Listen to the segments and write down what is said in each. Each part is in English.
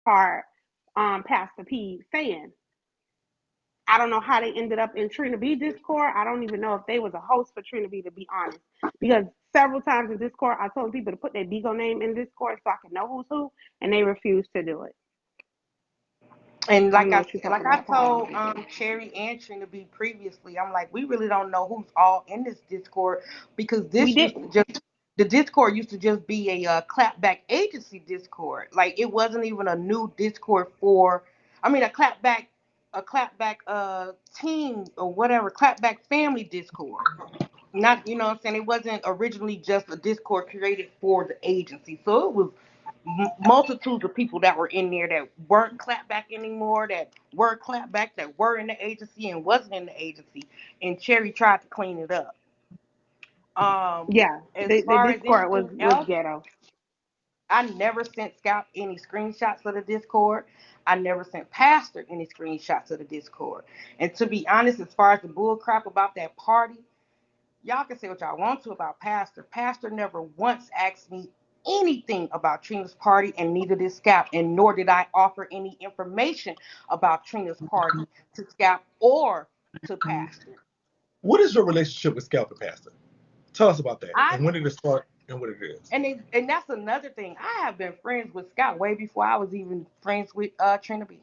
part Pastor P fan. I don't know how they ended up in Trina B Discord. I don't even know if they was a host for Trina B, to be honest. Because several times in Discord, I told people to put their Bigo name in Discord so I can know who's who, and they refused to do it. And I don't like know I what you're like talking I about, Paul. told Cherry and Trina B previously, I'm like, we really don't know who's all in this Discord because We this used to didn't. just the Discord used to just be a clapback agency Discord. Like it wasn't even a new Discord for, I mean, a clapback team or whatever, clapback family Discord. Not, you know what I'm saying? It wasn't originally just a Discord created for the agency. So it was multitudes of people that were in there that weren't clapback anymore, that were clapback, that were in the agency and wasn't in the agency. And Cherry tried to clean it up. Yeah, As the far as Discord anything was else, ghetto. I never sent Scout any screenshots of the Discord. I never sent Pastor any screenshots of the Discord. And to be honest, as far as the bull crap about that party, y'all can say what y'all want to about Pastor. Pastor never once asked me anything about Trina's party, and neither did Scap, and nor did I offer any information about Trina's party to Scap or to Pastor. What is your relationship with Scalp and Pastor? Tell us about that, I and when did it start, and what it is. and that's another thing. I have been friends with Scott way before I was even friends with Trina B.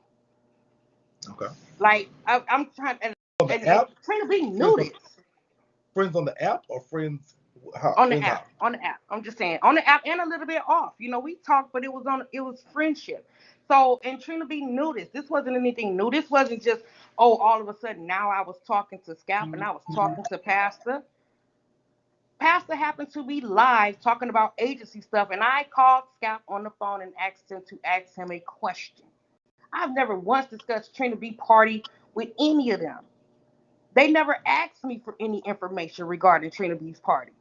Okay. Like I'm trying, On the and app, Trina B friends knew on this. friends on the app, or friends how? On the Friends app, how? on the app. I'm just saying, on the app and a little bit off. You know, we talked, but it was friendship. So, and Trina B knew this. This wasn't anything new. This wasn't just, oh, all of a sudden now I was talking to Scalp and I was talking to Pastor. Pastor happened to be live talking about agency stuff, and I called Scalp on the phone and asked him to ask him a question. I've never once discussed Trina B party with any of them. They never asked me for any information regarding Trina B's party.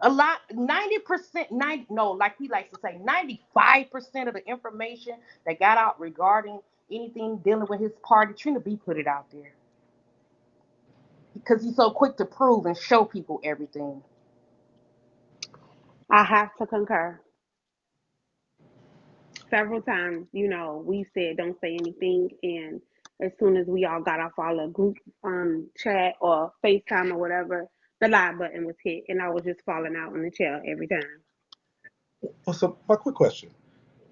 A lot, 90%, 90, no, like he likes to say, 95% of the information that got out regarding anything dealing with his party, Trina B put it out there. Because he's so quick to prove and show people everything. I have to concur. Several times, we said don't say anything, and as soon as we all got off our group chat or FaceTime or whatever, the live button was hit, and I was just falling out in the chair every time. Well, so my quick question: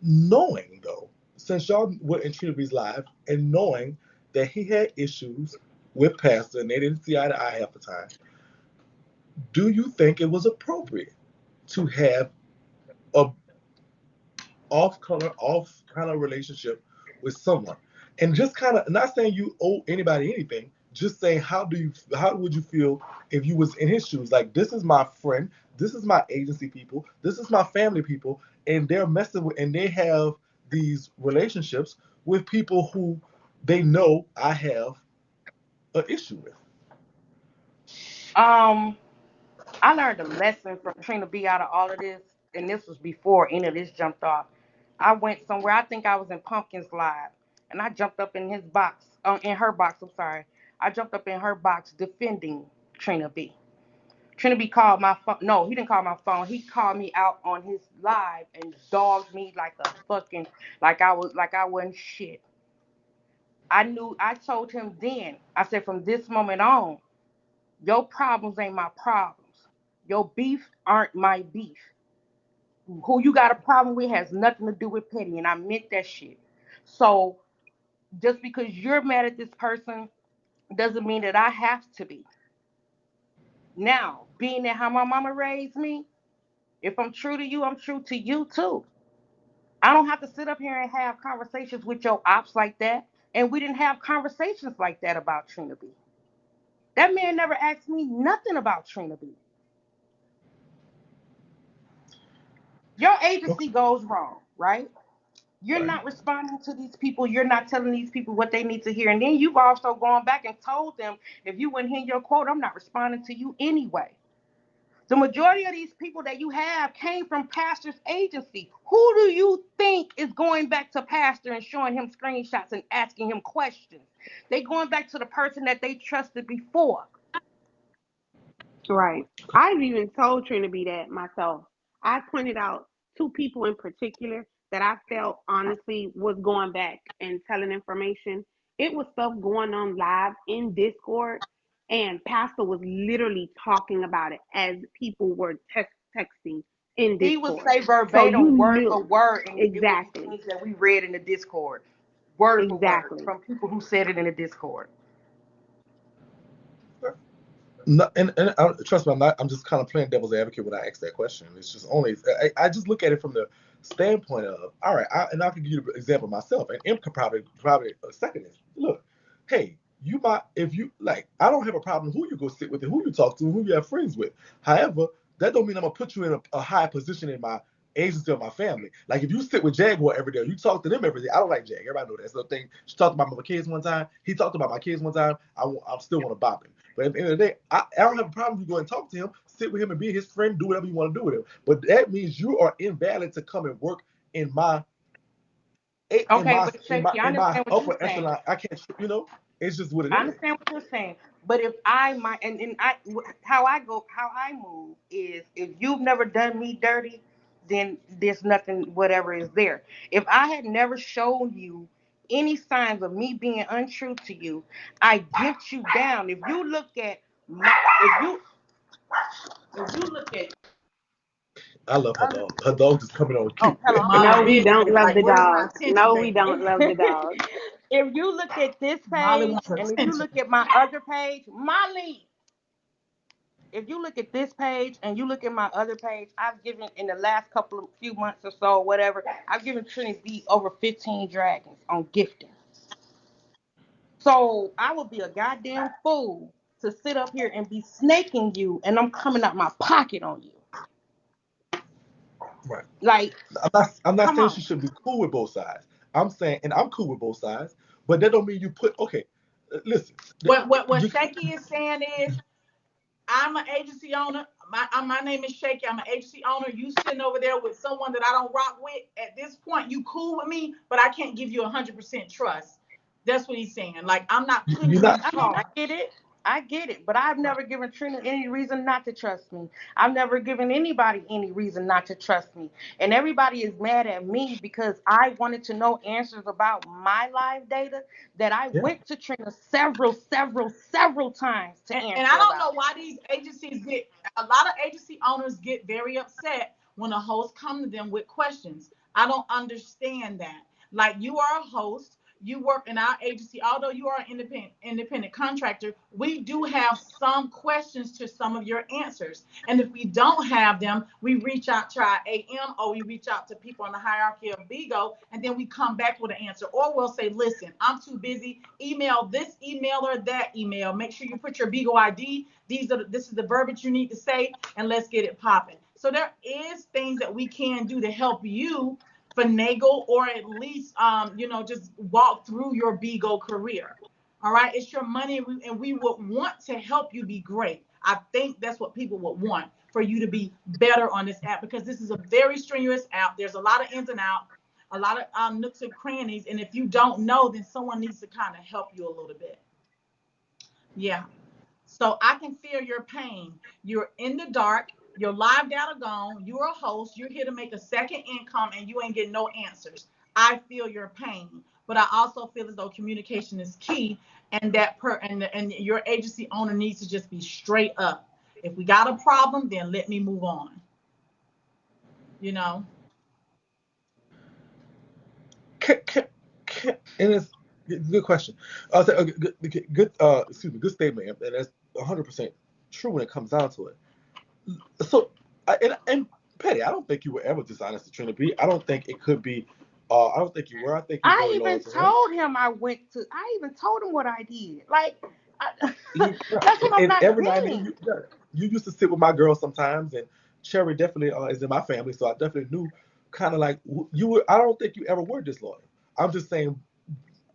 knowing though, since y'all were in Trina B's live, and knowing that he had issues with Pastor and they didn't see eye to eye half the time, do you think it was appropriate to have a off kind of relationship with someone, and just kind of not saying you owe anybody anything, just saying how would you feel if you was in his shoes? Like, this is my friend, this is my agency people, this is my family people, and they're messing with, and they have these relationships with people who they know I have an issue with. Um, I learned a lesson from Trina B out of all of this, and this was before any of this jumped off. I went somewhere, I think I was in Pumpkin's live, and I jumped up in his box, in her box, I'm sorry. I jumped up in her box defending Trina B. Trina B called my phone. No, he didn't call my phone. He called me out on his live and dogged me like a fucking, like I wasn't shit. I told him then, I said, from this moment on, your problems ain't my problems. Your beef aren't my beef. Who you got a problem with has nothing to do with Petty, and I meant that shit. So just because you're mad at this person doesn't mean that I have to be. Now, being that how my mama raised me, if I'm true to you, I'm true to you too. I don't have to sit up here and have conversations with your ops like that. And we didn't have conversations like that about Trina B. That man never asked me nothing about Trina B. Your Okay. agency goes wrong, right? You're Right. not responding to these people. You're not telling these people what they need to hear. And then you've also gone back and told them, if you wouldn't hear your quote, I'm not responding to you anyway. The majority of these people that you have came from Pastor's agency. Who do you think is going back to Pastor and showing him screenshots and asking him questions? They going back to the person that they trusted before. Right. I've even told Trina B that myself. I pointed out two people in particular that I felt honestly was going back and telling information. It was stuff going on live in Discord, and Pastor was literally talking about it as people were texting in He would Discord. say So you verbatim, word for knew word, and it would be exactly, things that we read in the Discord, word for word, exactly. from people who said it in the Discord. No, and trust me, I'm just kind of playing devil's advocate when I ask that question. It's just only I just look at it from the standpoint of all right. And I can give you an example myself, and M could probably second this. Look, hey, you might if you like. I don't have a problem who you go sit with and who you talk to and who you have friends with. However, that don't mean I'm gonna put you in a high position in my agency or my family. Like if you sit with Jaguar every day, you talk to them every day. I don't like Jag. Everybody know that. That's the thing. She talked about my kids one time. He talked about my kids one time. I still want to bop him. But at the end of the day, I don't have a problem if you go and talk to him, sit with him and be his friend, do whatever you want to do with him. But that means you are invalid to come and work in my in Okay, my but in my Shaky, I in my understand what you're upper saying. echelon. I can't, it's just what it I is. understand what you're saying, but if I might, and how I go, how I move is if you've never done me dirty, then there's nothing, whatever is there. If I had never shown you any signs of me being untrue to you, I gift you down. If you look at my, if you look at I love her other, dog. Her dog just coming on oh, cute. hello, I'm in No, my we business. don't love Like, the where's my dog. attention, No, we baby? don't love the dog. If you look at this Molly page, wants and if you attention. look at my other page, Molly. If you look at this page and you look at my other page, I've given in the last couple of few months or so, whatever, I've given Trinity B over 15 dragons on gifting. So I would be a goddamn fool to sit up here and be snaking you, and I'm coming out my pocket on you. Right. Like, I'm not come saying she on. should be cool with both sides. I'm saying, and I'm cool with both sides, but that don't mean you put okay. Listen, What you, Shakie is saying is, I'm an agency owner. My name is Shakie. I'm an agency owner. You sitting over there with someone that I don't rock with. At this point, you cool with me, but I can't give you 100% trust. That's what he's saying. Like I'm not putting you're you in not. I mean, I charge. get it. I get it. But I've Right. never given Trina any reason not to trust me. I've never given anybody any reason not to trust me. And everybody is mad at me because I wanted to know answers about my live data that I Yeah. went to Trina several times to And I answer don't know about. why these agencies get a lot of agency owners get very upset when a host come to them with questions. I don't understand that. Like you are a host, you work in our agency, although you are an independent contractor, we do have some questions to some of your answers. And if we don't have them, we reach out to our AM or we reach out to people in the hierarchy of Bigo, and then we come back with an answer. Or we'll say, listen, I'm too busy. Email this email or that email. Make sure you put your Bigo ID. This is the verbiage you need to say, and let's get it popping. So there is things that we can do to help you finagle or at least just walk through your Bigo career. All right, it's your money, and we would want to help you be great. I think that's what people would want, for you to be better on this app, because this is a very strenuous app. There's a lot of ins and outs, a lot of nooks and crannies, and if you don't know, then someone needs to kind of help you a little bit. Yeah. So I can feel your pain. You're in the dark. Your live data gone. You're a host. You're here to make a second income, and you ain't getting no answers. I feel your pain, but I also feel as though communication is key, and and your agency owner needs to just be straight up. If we got a problem, then let me move on. You know. And it's good question. Say, good, excuse me, good statement, and that's 100% true when it comes down to it. So, and Petty, I don't think you were ever dishonest to Trina B. I don't think it could be. I don't think you were. I think you're I very loyal even to him. told him I even told him what I did. Like, Yeah. that's what I'm And not every now and then, getting. you used to sit with my girl sometimes, and Cherry definitely is in my family, so I definitely knew kind of like you were. I don't think you ever were disloyal. I'm just saying,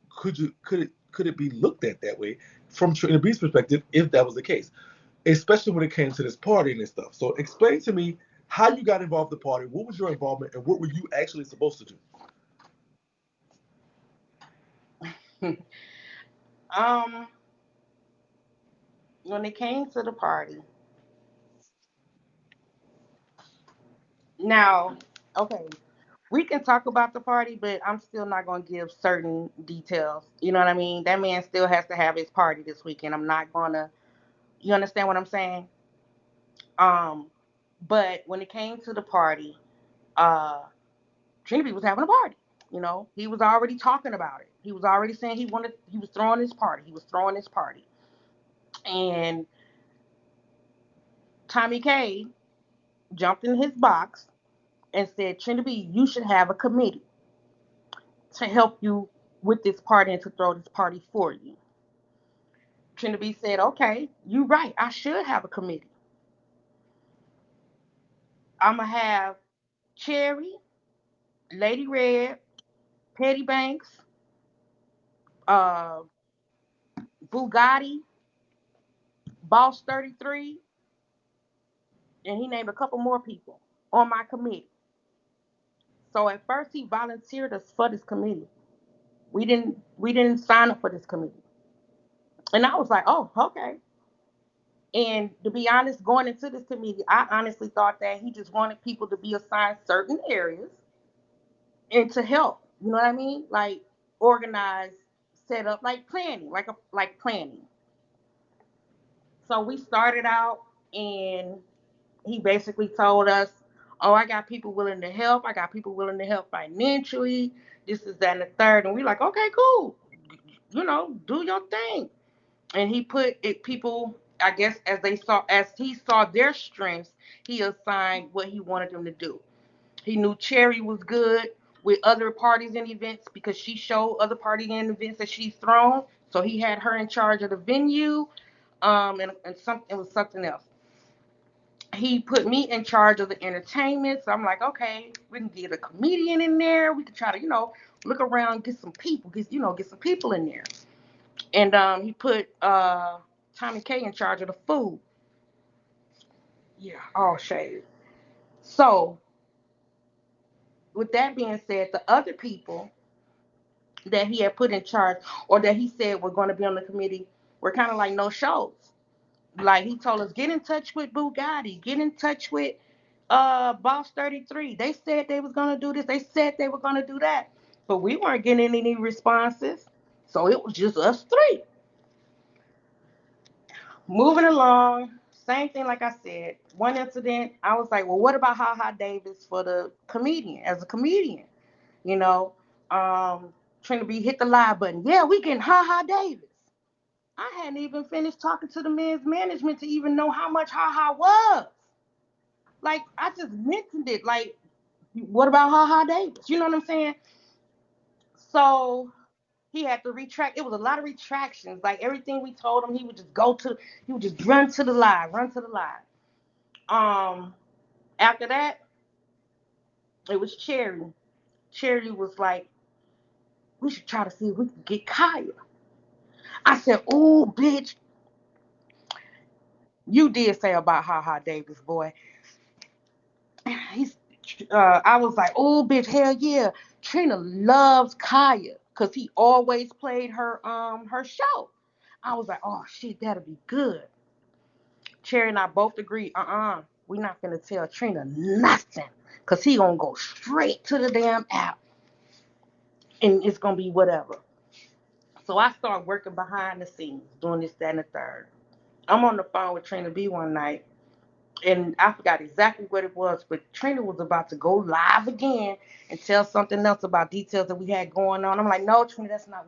could it be looked at that way from Trina B's perspective if that was the case, especially when it came to this party and stuff. So explain to me how you got involved in the party, what was your involvement, and what were you actually supposed to do? um, when it came to the party, now, okay. We can talk about the party, but I'm still not going to give certain details. You know what I mean? That man still has to have his party this weekend. I'm not going to, you understand what I'm saying? Um, but when it came to the party, uh, Trinity was having a party. You know, he was already talking about it. He was already saying he was throwing his party. He was throwing his party. And Tommy K jumped in his box and said, Trinity, you should have a committee to help you with this party and to throw this party for you. Trinity said, okay, you're right. I should have a committee. I'm going to have Cherry, Lady Red, Pettybanks, uh, Bugatti, Boss 33, and he named a couple more people on my committee. So at first he volunteered us for this committee. We didn't sign up for this committee. And I was like, oh, okay. And to be honest, going into this committee, I honestly thought that he just wanted people to be assigned certain areas and to help. You know what I mean? Like organize, set up, like planning, like planning. So we started out, and he basically told us, "Oh, I got people willing to help. I got people willing to help financially. This is that and the third." And we like, "Okay, cool. You know, do your thing." And he put it people. I guess as he saw their strengths, he assigned what he wanted them to do. He knew Cherry was good with other parties and events because she showed other parties and events that she's thrown. So he had her in charge of the venue, and something it was something else. He put me in charge of the entertainment. So I'm like, okay, we can get a comedian in there. We can try to, look around, get some people, get some people in there. And he put Tommy K in charge of the food. Yeah, all shade. So with that being said, the other people that he had put in charge or that he said were going to be on the committee were kind of like no shows. Like he told us, get in touch with Bugatti, get in touch with Boss 33. They said they was gonna do this, they said they were gonna do that. But we weren't getting any responses. So it was just us three. Moving along, same thing like I said. One incident, I was like, well, what about Ha Ha Davis for the comedian, as a comedian? You know, trying to be hit the live button. Yeah, we getting Ha Ha Davis. I hadn't even finished talking to the men's management to even know how much Ha Ha was. Like, I just mentioned it. Like, what about Ha Ha Davis? You know what I'm saying? So he had to retract. It was a lot of retractions. Like everything we told him, he would just run to the live, run to the live. Um, After that, it was Cherry. Cherry was like, we should try to see if we can get Kaya. I said, oh, bitch, you did say about Ha Ha Davis, boy. He's I was like, oh bitch, hell yeah. Trina loves Kaya because he always played her show. I was like, oh shit, that'll be good. Cherry and I both agreed, we're not gonna tell Trina nothing. Cause he gonna go straight to the damn app and it's gonna be whatever. So I started working behind the scenes, doing this, that, and the third. I'm on the phone with Trina B one night, and I forgot exactly what it was, but Trina was about to go live again and tell something else about details that we had going on. I'm like, no, Trina, that's not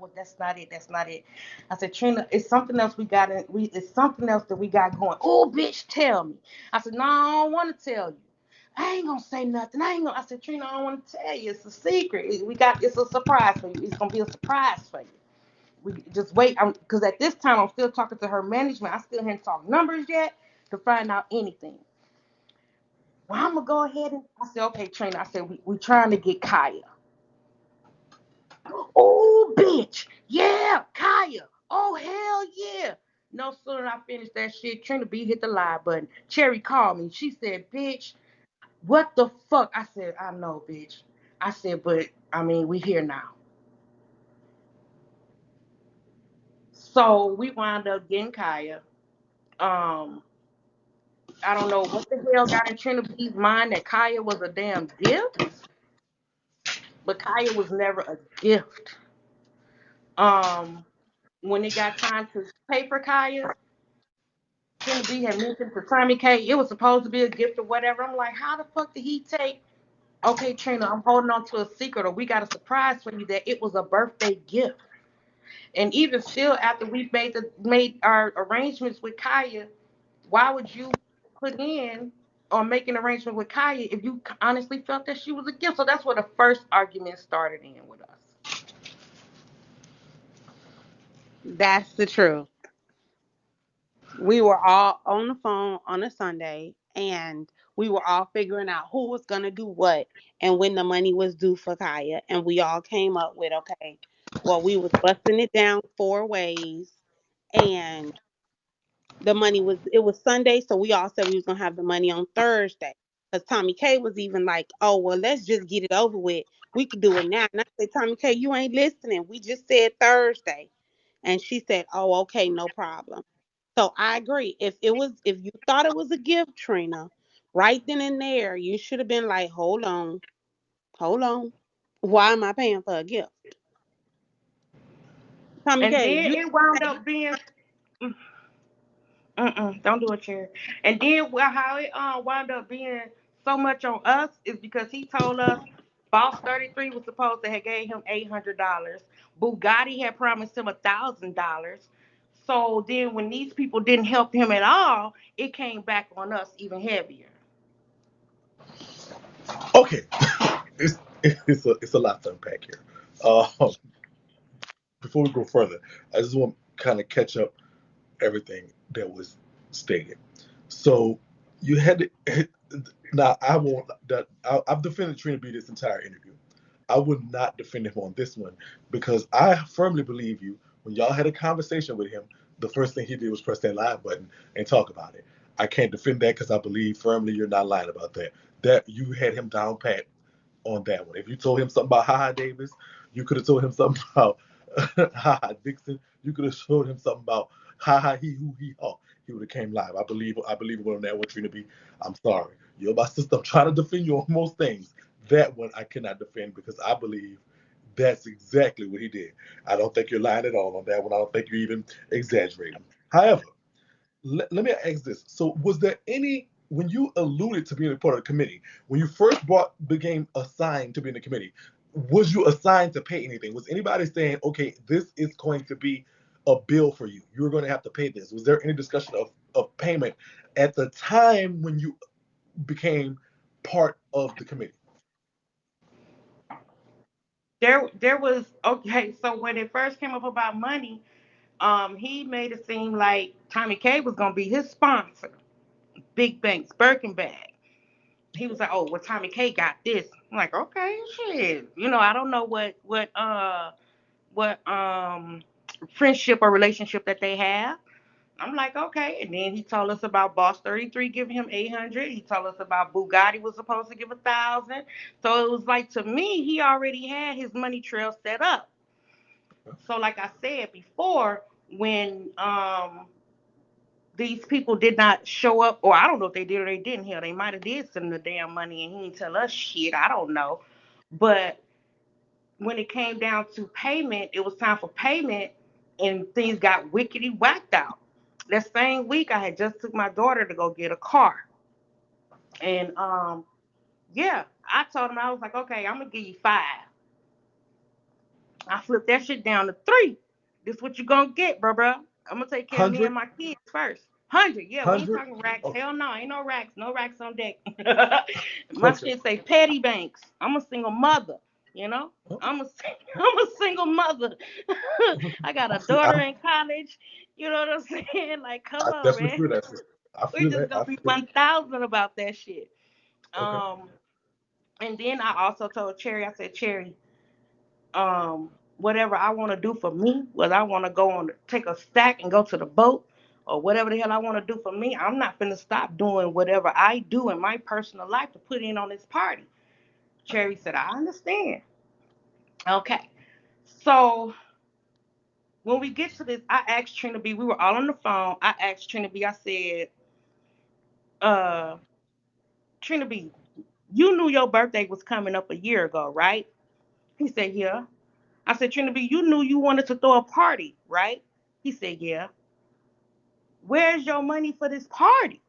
it, that's not it. I said, Trina, it's something else it's something else that we got going. Oh, bitch, tell me. I said, no, I don't want to tell you. I ain't gonna say nothing. I said, Trina, I don't want to tell you. It's a secret. It's a surprise for you. It's gonna be a surprise for you. We just wait. Because at this time I'm still talking to her management. I still hadn't talked numbers yet to find out anything. Well, I'm gonna go ahead and I said, okay, Trina. I said we trying to get Kaya. Oh, bitch, yeah, Kaya. Oh, hell yeah. No sooner than I finished that shit, Trina B hit the live button. Cherry called me. She said, bitch, what the fuck? I said, I know, bitch. I said, but I mean, we here now. So we wound up getting Kaya. Um, I don't know what the hell got in Trina B's mind that Kaya was a damn gift. but Kaya was never a gift. Um, when it got time to pay for Kaya, Trina B had mentioned to Tommy K it was supposed to be a gift or whatever. I'm like, how the fuck did he take? Okay, Trina, I'm holding on to a secret, or we got a surprise for you that it was a birthday gift. And even still, after we made our arrangements with Kaya, why would you put in or make an arrangement with Kaya if you honestly felt that she was a gift? So that's where the first argument started in with us. That's the truth. We were all on the phone on a Sunday, and we were all figuring out who was gonna do what and when the money was due for Kaya, and we all came up with, okay, well, we was busting it down 4 ways, and the money was, it was Sunday, so we all said we was gonna have the money on Thursday. Because Tommy K was even like, oh well, let's just get it over with. We could do it now. And I said, Tommy K, you ain't listening. We just said Thursday. And she said, oh, okay, no problem. So I agree. If you thought it was a gift, Trina, right then and there, you should have been like, hold on. Why am I paying for a gift? Tommy And K, then you it wound up being don't do a chair. And then how it wound up being so much on us is because he told us Boss 33 was supposed to have gave him $800. Bugatti had promised him $1,000. So then when these people didn't help him at all, it came back on us even heavier. Okay, it's a lot to unpack here. Before we go further, I just want to kind of catch up everything that was stated. So you had to, now I won't that I've defended Trina B this entire interview. I would not defend him on this one because I firmly believe you. When y'all had a conversation with him, the first thing he did was press that live button and talk about it. I can't defend that because I believe firmly you're not lying about that. That you had him down pat on that one. If you told him something about Haha Davis, you could have told him something about Haha Dixon. You could have showed him something about Haha He Who He Haw. He would have came live. I believe it on that one, Trina B. I'm sorry. You're my sister. I'm trying to defend you on most things. That one I cannot defend because I believe that's exactly what he did. I don't think you're lying at all on that one. I don't think you're even exaggerating. However, let me ask this. So, was there any, when you alluded to being a part of the committee, when you first became assigned to be in the committee, was you assigned to pay anything? Was anybody saying, okay, this is going to be a bill for you? You're going to have to pay this. Was there any discussion of payment at the time when you became part of the committee? There was okay, so when it first came up about money, he made it seem like Tommy K was gonna be his sponsor, Big Banks, Birkin bag. He was like, "Oh, well, Tommy K got this." I'm like, "Okay, shit." I don't know what friendship or relationship that they have. I'm like, okay. And then he told us about Boss 33 giving him 800. He told us about Bugatti was supposed to give 1,000. So it was like to me, he already had his money trail set up. So like I said before, when these people did not show up, or I don't know if they did or they didn't. Hell, they might have did send him the damn money and he didn't tell us shit. I don't know. But when it came down to payment, it was time for payment, and things got wickedy whacked out. That same week, I had just took my daughter to go get a car, and yeah, I told him I was like, okay, I'm gonna give you 5. I flipped that shit down to 3. This what you gonna get, bro. I'm gonna take care of me and 100? my kids first. 100, yeah, we ain't 100? talking racks. Okay. Hell no, ain't no racks on deck. My Okay. shit say Pettybanks. I'm a single mother, you know. Okay. I'm a I'm a single mother. I got I a feel, daughter in college. You know what I'm saying? Like, come I on, definitely man. feel that. Sister. I We feel just that. gonna I be feel that. 1,000 about that shit. Okay. Um, and then I also told Cherry, I said, Cherry, whatever I want to do for me, whether I want to go on, take a stack and go to the boat, or whatever the hell I want to do for me, I'm not finna stop doing whatever I do in my personal life to put in on this party. Cherry said, I understand. Okay. So when we get to this, I asked Trina B, we were all on the phone. I asked Trina B, I said, uh, Trina B, you knew your birthday was coming up a year ago, right? He said, yeah. I said, Trina B, you knew you wanted to throw a party, right? He said, yeah. Where's your money for this party?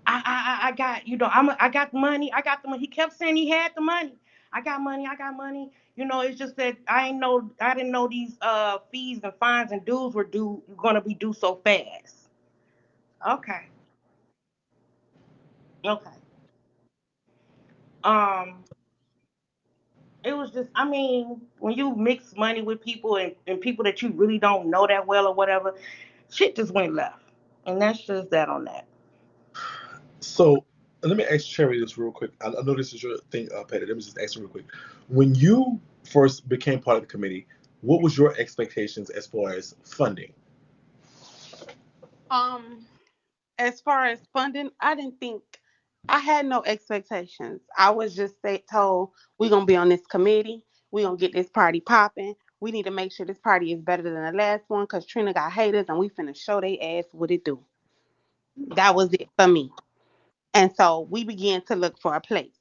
I got, I got the money. I got the money. He kept saying he had the money. I got money. I got money. It's just that I didn't know these fees and fines and dues were gonna be due so fast. Okay. Okay. Um, it was just, I mean, when you mix money with people and people that you really don't know that well or whatever, shit just went left. And that's just that on that. So let me ask Cherry this real quick. I know this is your thing, Petty. Let me just ask you real quick. When you first became part of the committee, what was your expectations as far as funding? Um, as far as funding, I didn't think I had no expectations. I was just told we're gonna be on this committee. We're gonna get this party popping. We need to make sure this party is better than the last one because Trina got haters and we finna show they ass what it do. That was it for me. And so we began to look for a place.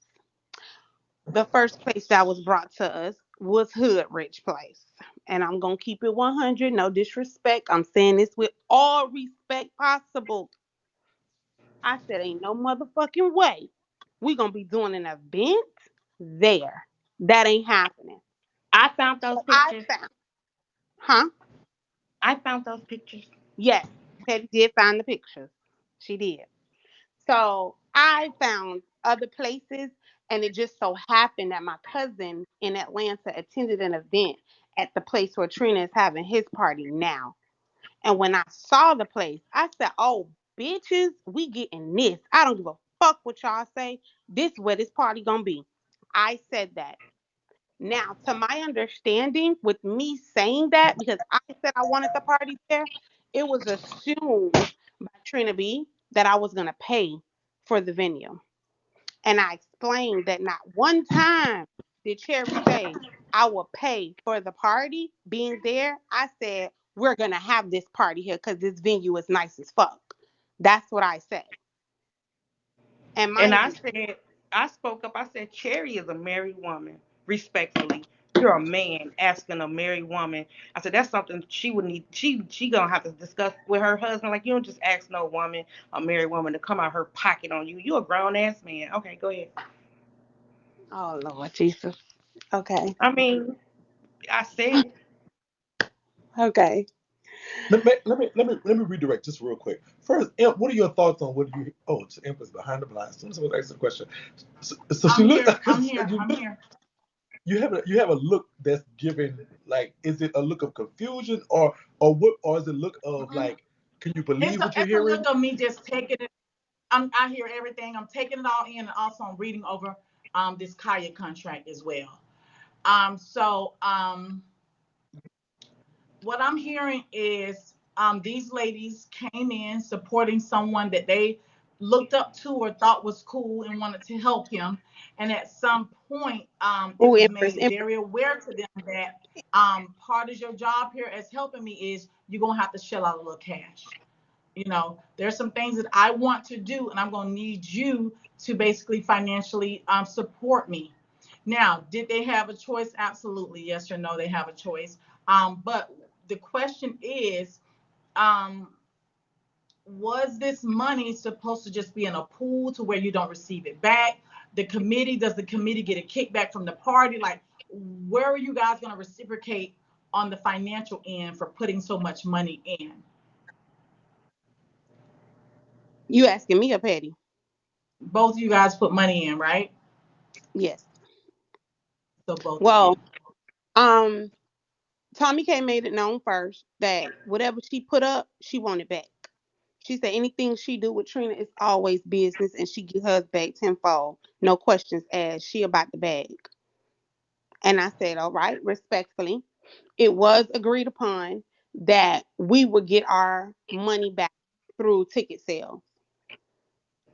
The first place that was brought to us was Hood Rich Place. And I'm gonna keep it 100, no disrespect. I'm saying this with all respect possible. I said, ain't no motherfucking way we gonna be doing an event there. That ain't happening. I found those So I pictures. found, huh? I found those pictures. Yes, Petty did find the pictures. She did. So I found other places, and it just so happened that my cousin in Atlanta attended an event at the place where Trina is having his party now. And when I saw the place, I said, "Oh, bitches, we getting this. I don't give a fuck what y'all say. This where this party gonna be." I said that. Now, to my understanding, with me saying that, because I said I wanted the party there, it was assumed by Trina B that I was gonna pay for the venue. And I explained that not one time did Cherry say I will pay for the party being there. I said we're gonna have this party here because this venue is nice as fuck. That's what I said. And And mind I you, said, I spoke up. I said, Cherry is a married woman, respectfully. You're a man asking a married woman. I said, that's something she would need. She gonna have to discuss with her husband. Like, you don't just ask no woman, a married woman, to come out her pocket on you. You a grown ass man. Okay, go ahead. oh Lord Jesus. Okay. I mean, I said it. Okay. Let me redirect just real quick. First, what are your thoughts on what you? Oh, it's Empress behind the blinds. Someone asked a question. So she I'm looked. here. I'm here. You I'm look. here. You have a look that's given like, is it a look of confusion or what, or is it a look of Mm-mm. like, can you It's believe a what you're it's a hearing? look of me just taking it. I hear everything. I'm taking it all in, and also I'm reading over this Kaya contract as well. So what I'm hearing is these ladies came in supporting someone that they looked up to or thought was cool and wanted to help him. And at some point, it Oh, was Empress, made Empress. very aware to them that part of your job here as helping me is you're going to have to shell out a little cash. There's some things that I want to do, and I'm going to need you to basically financially support me. Now, did they have a choice? Absolutely. Yes or no, they have a choice. But the question is, um, was this money supposed to just be in a pool to where you don't receive it back? Does the committee get a kickback from the party? Like, where are you guys going to reciprocate on the financial end for putting so much money in? You asking me a Petty? Both of you guys put money in, right? Yes. So both of Well, you. um, Tommy K made it known first that whatever she put up, she wanted back. She said anything she do with Trina is always business, and she get hers back tenfold, no questions asked. She about the bag. And I said, all right, respectfully, it was agreed upon that we would get our money back through ticket sales.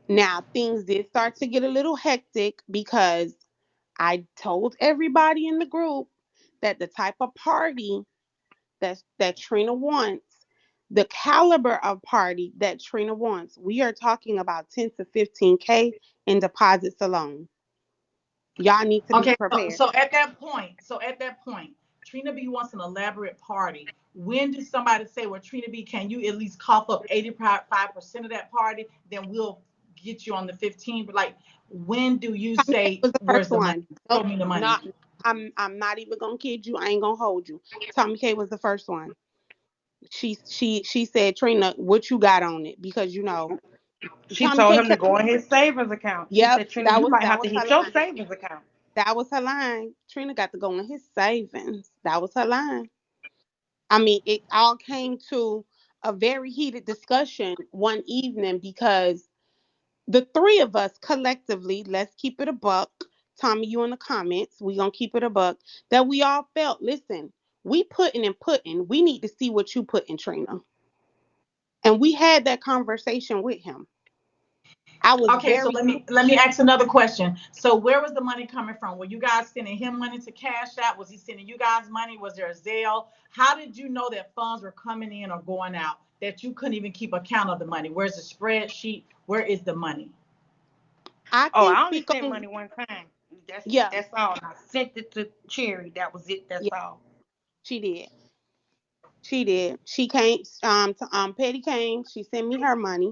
Now things did start to get a little hectic because I told everybody in the group that the type of party that Trina wants, the caliber of party that Trina wants, we are talking about 10 to 15K in deposits alone. Y'all need to be Okay, prepared. so at that point, Trina B wants an elaborate party. When does somebody say, well, Trina B, can you at least cough up 85% of that party? Then we'll get you on the 15. But like, when do you Tommy K say, was the where's first the money? one. Show Nope, me the money. not. I'm not even gonna kid you. I ain't gonna hold you. Tommy K was the first one. She said, Trina, what you got on it? Because She Tommy told K him to kept. go in his savings account. She Yep, said, Trina, you might that have was to her hit your line. savings account. That was her line. Trina got to go in his savings. That was her line. I mean, it all came to a very heated discussion one evening because the three of us collectively, let's keep it a buck. Tommy, you in the comments, we gonna keep it a buck. That we all felt, listen, we putting and putting. We need to see what you put in, Trina. And we had that conversation with him. I was Okay, so very let me ask another question. So where was the money coming from? Were you guys sending him money to cash out? Was he sending you guys money? Was there a Zelle? How did you know that funds were coming in or going out? That you couldn't even keep account of the money? Where's the spreadsheet? Where is the money? I Oh, can I only speak sent on money one time. That's yeah, that's all. And I sent it to Cherry. That was it. That's yeah, all. she did. She did. She came, Petty came, she sent me her money.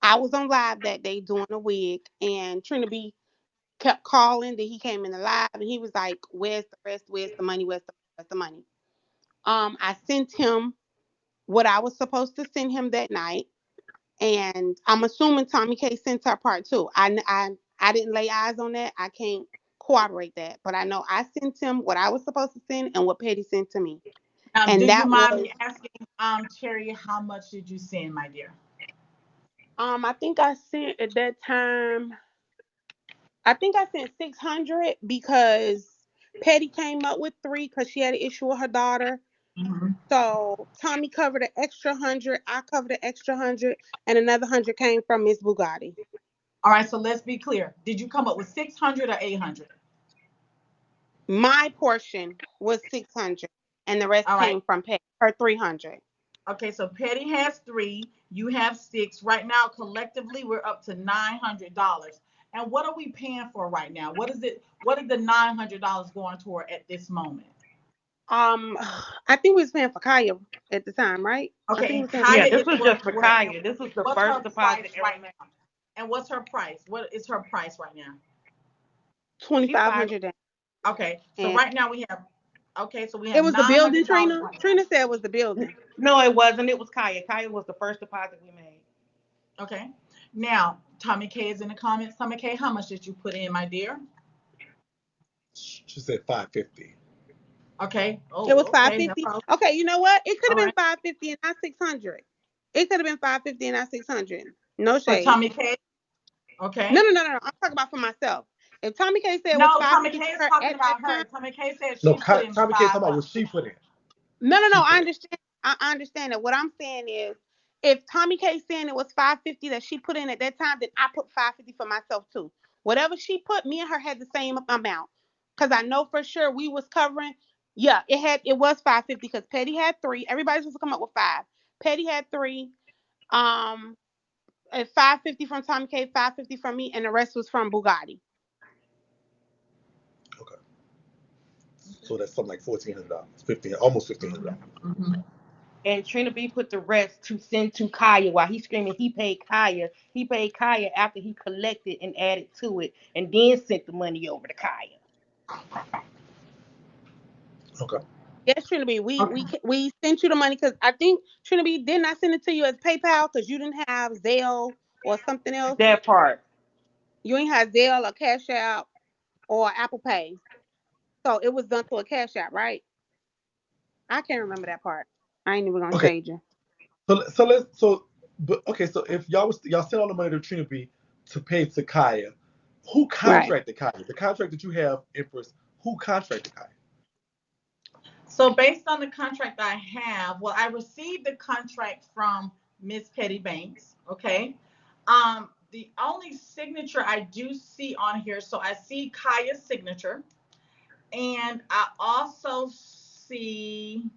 I was on live that day doing a wig, and Trina B kept calling. Then he came in the live, and he was like, "Where's the rest? Where's the money? Where's the money?" I sent him what I was supposed to send him that night, and I'm assuming Tommy K sent her part too. I didn't lay eyes on that. I can't corroborate that, but I know I sent him what I was supposed to send and what Petty sent to me, Do and you that mind was me asking, Cherry, how much did you send, my dear? I think I sent at that time. I think I sent 600 because Petty came up with three because she had an issue with her daughter. Mhm. So Tommy covered an extra 100. I covered an extra 100, and another 100 came from Miss Bugatti. All right, so let's be clear. Did you come up with 600 or 800? My portion was 600, and the rest All right. came from Petty. Her 300. Okay, so Petty has three, you have six. Right now, collectively, we're up to $900. And what are we paying for right now? What is it? What is the $900 going toward at this moment? Um, I think we was paying for Kaya at the time, right? I Okay, think we and was paying for Yeah, Kaya Kaya. this is was what? just for What? And Kaya. This was the what's first her price deposit ever right made. now? And what's her price? What is her price right now? She five. 2,500, Okay, so and right now we have. Okay, so we it have was the nine building. hundred dollars Trina. right now. Trina said it was the building. No, it wasn't. It was Kaya. Kaya was the first deposit we made. Okay, now Tommy K is in the comments. Tommy K, how much did you put in, my dear? She said 550. Okay. It was Oh, okay. No 550. problem. Okay, you know what? It could have All been right. 550 and not 600. It could have been 550 and not 600. No For shade. Tommy K. No, Okay. no, no, no, no. I'm talking about for myself. If Tommy K said it was No, Tommy 550 K for is her talking at that about time, her. Tommy K said No, she's put in Tommy K talking about what 500. she put in. no, no, She no. put I in. understand. I understand that. What I'm saying is, if Tommy K saying it was 550 that she put in at that time, then I put 550 for myself too. Whatever she put, me and her had the same amount. Cause I know for sure we was covering. Yeah, it was 550 because Petty had three. Everybody's supposed to come up with five. Petty had three. Um, at 550 from Tommy K, 550 from me, and the rest was from Bugatti. Okay. So that's something like $1,400. 15, almost $1,500. Mm-hmm. And Trina B put the rest to send to Kaya while he's screaming he paid Kaya. He paid Kaya after he collected and added to it and then sent the money over to Kaya. Okay. Yes, Trina B. Okay. We sent you the money because I think Trina B didn't I send it to you as PayPal because you didn't have Zelle or something else. That part. You ain't have Zelle or Cash App or Apple Pay, so it was done through a Cash App, right? I can't remember that part. I ain't even gonna Okay. shade you. But okay. So if y'all sent all the money to Trina B to pay to Kaya, who Right. contracted Kaya? The contract that you have, Empress. Who contracted Kaya? So based on the contract I have, well, I received the contract from Miss Pettybanks. Okay. The only signature I do see on here, so I see Kaya's signature, and I also see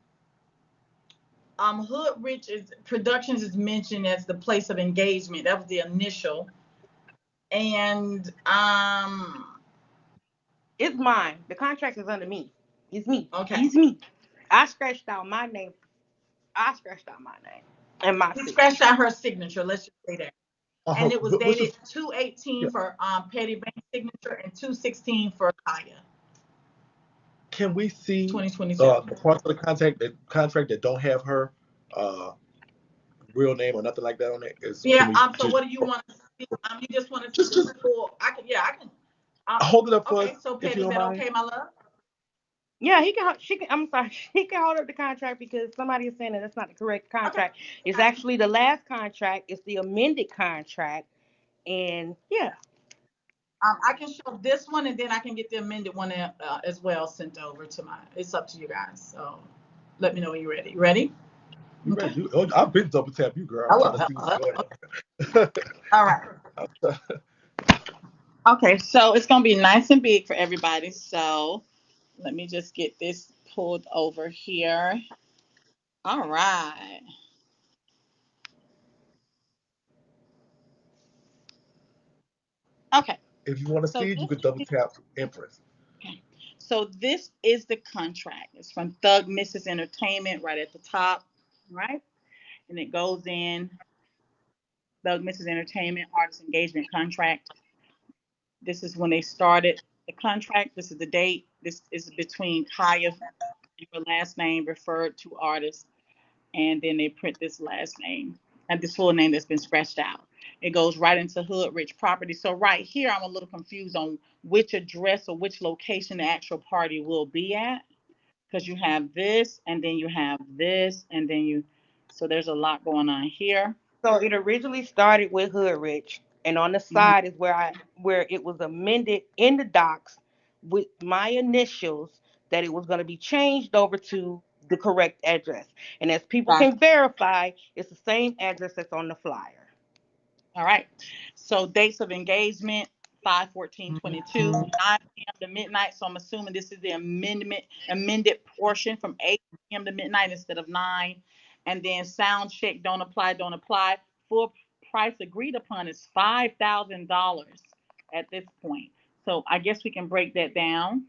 Hood Rich is Productions is mentioned as the place of engagement. That was the initial. And It's mine. The contract is under me. It's me. Okay. It's me. I scratched out my name. I scratched out my name and my You signature. scratched out her signature. Let's just say that. And it was But what's dated just 2/18 yeah? for Pettybanks signature and 2/16 for Kaya, Can we see 2022. the parts of the contract that don't have her uh, real name or nothing like that on it? Can Yeah. we So what do you want to see? You just want to see the just full? I can. Yeah. I can. Um. hold it up for us Okay. So if you Petty, is don't that mind? okay, my love? Yeah, he can. She can. I'm sorry. She can hold up the contract because somebody is saying that that's not the correct Okay. contract. It's Got you. actually the last contract. It's the amended contract, and yeah. I can show this one, and then I can get the amended one as well sent over to my. It's up to you guys. So let me know when you're ready. Ready? You Okay. ready? I've been double tap you, girl. I'm Hello. trying to see what's Hello. going on. All right. Okay. So it's gonna be nice and big for everybody. So let me just get this pulled over here. All right. Okay. If you want to So see it, you this could double is tap Empress. okay. So this is the contract. It's from Thug Mrs. Entertainment right at the top, right? And it goes in Thug Mrs. Entertainment Artist Engagement Contract. This is when they started the contract. This is the date. This is between Kaya and her last name referred to artist, and then they print this last name and this full name that's been scratched out. It goes right into Hood Rich Property. So right here, I'm a little confused on which address or which location the actual party will be at because you have this and then you have this and then you. So there's a lot going on here. So it originally started with Hood Rich, and on the Mhm. side is where it was amended in the docs with my initials that it was going to be changed over to the correct address. And as people Gotcha. can verify, it's the same address that's on the flyer. All right. So dates of engagement 5/14/22, 9 p.m. to midnight. So I'm assuming this is the amended portion from 8 p.m. to midnight instead of 9. And then sound check don't apply, don't apply. Full price agreed upon is $5,000 at this point. So I guess we can break that down.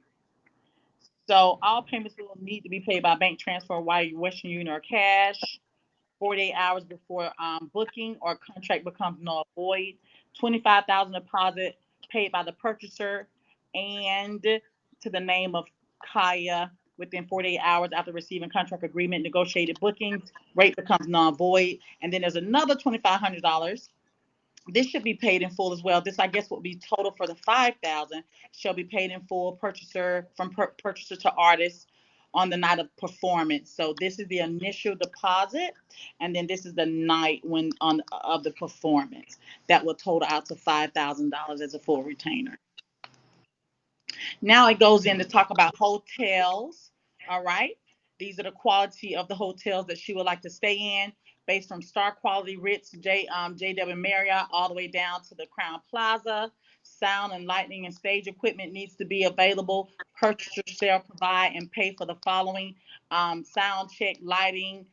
So all payments will need to be paid by bank transfer, wire, Western Union, or cash. 48 hours before booking or contract becomes null void. 25,000 deposit paid by the purchaser and to the name of Kaya within 48 hours after receiving contract agreement, negotiated bookings, rate becomes null void. And then there's another $2,500. This should be paid in full as well. This, I guess, will be total for the 5,000. Shall be paid in full. Purchaser from purchaser to artist on the night of performance. So this is the initial deposit, and then this is the night when on of the performance that will total out to $5,000 as a full retainer. Now it goes in to talk about hotels. All right. These are the quality of the hotels that she would like to stay in, based from Star Quality Ritz, JW Marriott, all the way down to the Crown Plaza. Sound and lighting and stage equipment needs to be available. Purchaser shall provide and pay for the following: sound check, lighting,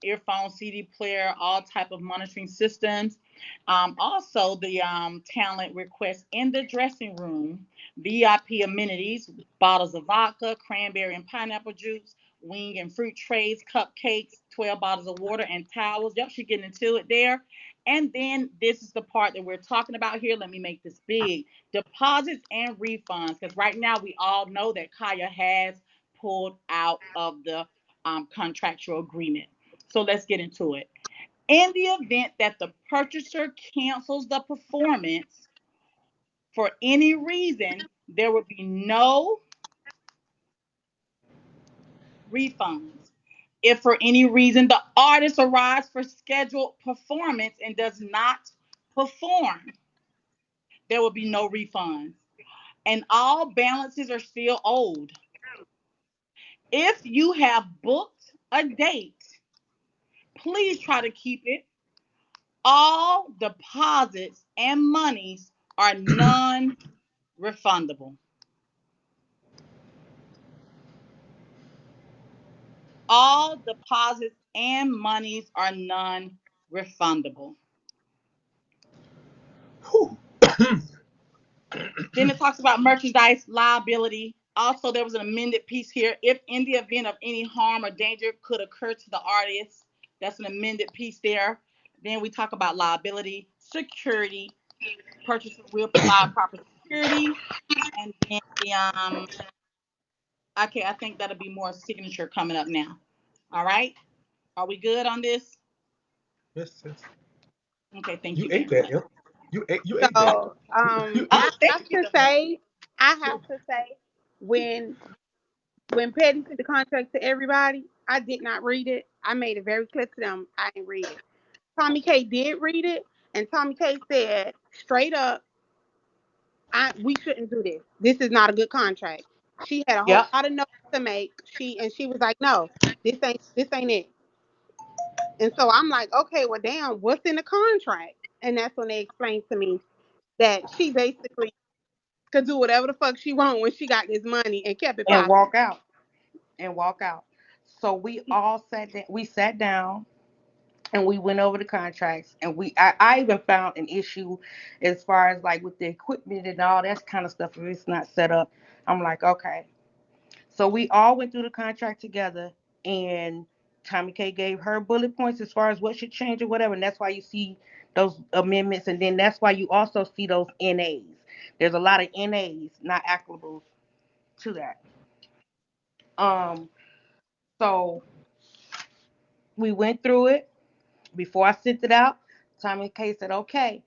earphone, CD player, all type of monitoring systems. Also, the talent request in the dressing room VIP amenities, bottles of vodka, cranberry and pineapple juice, wing and fruit trays, cupcakes, 12 bottles of water, and towels. Yep, she's getting into it there. And then this is the part that we're talking about here. Let me make this big. Deposits and refunds. Because right now we all know that Kaya has pulled out of the contractual agreement. So let's get into it. In the event that the purchaser cancels the performance, for any reason, there will be no refunds. If for any reason the artist arrives for scheduled performance and does not perform, there will be no refunds. And all balances are still owed. If you have booked a date, please try to keep it. All deposits and monies are non refundable. All deposits and monies are non-refundable. Whew. Then it talks about merchandise liability. Also, there was an amended piece here. If in the event of any harm or danger could occur to the artist, that's an amended piece there. Then we talk about liability, security. Purchaser will provide proper security, and then the okay, I think that'll be more signature coming up now. All right, are we good on this? Yes, yes. Okay, thank You you ate very that. much. Yep. You ate that. So You Oh, I ate. have thank you. to say, I have to say, when Petty sent the contract to everybody, I did not read it. I made it very clear to them I didn't read it. Tommy K did read it, and Tommy K said straight up, we shouldn't do this. This is not a good contract. She had a whole Yep. lot of notes to make. She was like, no, this ain't it. And so I'm like, okay, well, damn, what's in the contract? And that's when they explained to me that she basically could do whatever the fuck she want when she got this money and kept it And popping. walk out. And walk out. So we all sat down. We sat down and we went over the contracts. And I even found an issue as far as like with the equipment and all that kind of stuff. If it's not set up, I'm like, okay. So we all went through the contract together, and Tommy K gave her bullet points as far as what should change or whatever. And that's why you see those amendments, and then that's why you also see those NAs. There's a lot of NAs, not applicable to that. Um, so we went through it. Before I sent it out, Tommy K said, okay,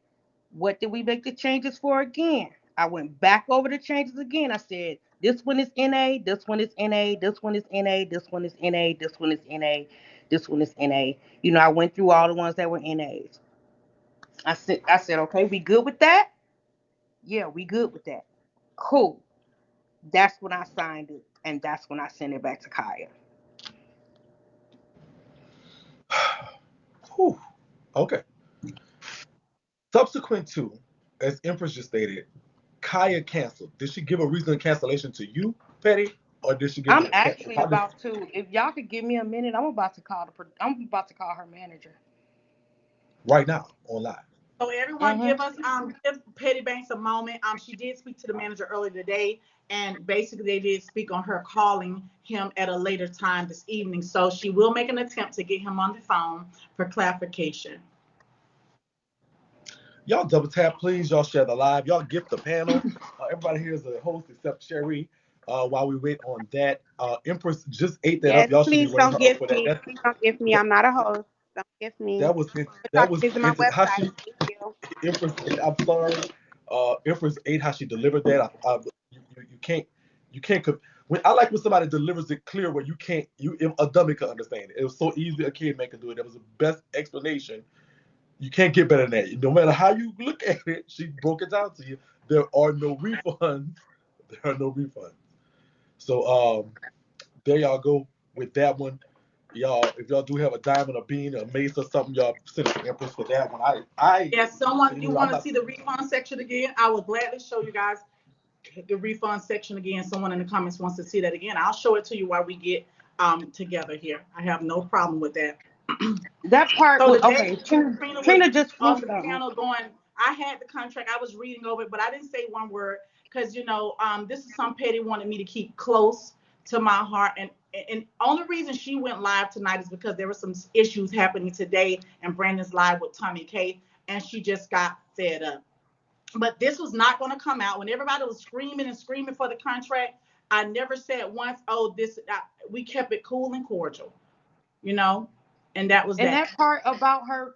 what did we make the changes for again? I went back over the changes again. I said, this one is NA, this one is NA, this one is NA, this one is NA, this one is NA, this one is NA. You know, I went through all the ones that were NAs. I said, okay, we good with that? Yeah, we good with that. Cool. That's when I signed it, and that's when I sent it back to Kaya. Whew. Okay. Subsequent to, as Empress just stated, Kaya canceled. Did she give a reason of cancellation to you, Petty, or did she give I'm a actually how did about to. If y'all could give me a minute, I'm about to call her manager. right now on live? So everyone, Mhm. give Pettybanks a moment. She did speak to the manager earlier today, and basically they did speak on her calling him at a later time this evening. So she will make an attempt to get him on the phone for clarification. Y'all double tap, please. Y'all share the live. Y'all gift the panel. Everybody here is a host except Sherry. While we wait on that, Empress just ate that up. Yes, Y'all should be please running don't her up for gift that. me. Please don't gift me. That I'm not a host. Don't gift me. that was But y'all that can was visit my how website. she Thank you. Empress. I'm sorry. Empress ate how she delivered that. You can't when I like when somebody delivers it clear where you can't you a dummy can understand it. It was so easy a kid man could do it. That was the best explanation. You can't get better than that. No matter how you look at it, she broke it down to you. There are no refunds. There are no refunds. So there y'all go with that one. Y'all, if y'all do have a diamond, a bean, a mace or something, y'all send it to Empress for that one. If someone you I'm want to not. see the refund section again, I will gladly show you guys the refund section again. Someone in the comments wants to see that again. I'll show it to you while we get together here. I have no problem with that. That part So was the day okay. Trina, Trina was Trina just on flew the something. panel going, I had the contract, I was reading over it, but I didn't say one word because this is some Petty wanted me to keep close to my heart. And only reason she went live tonight is because there were some issues happening today, and Brandon's live with Tommy K, and she just got fed up. But this was not going to come out when everybody was screaming and screaming for the contract. I never said once, oh, we kept it cool and cordial, you know, and that was And that. that part about her,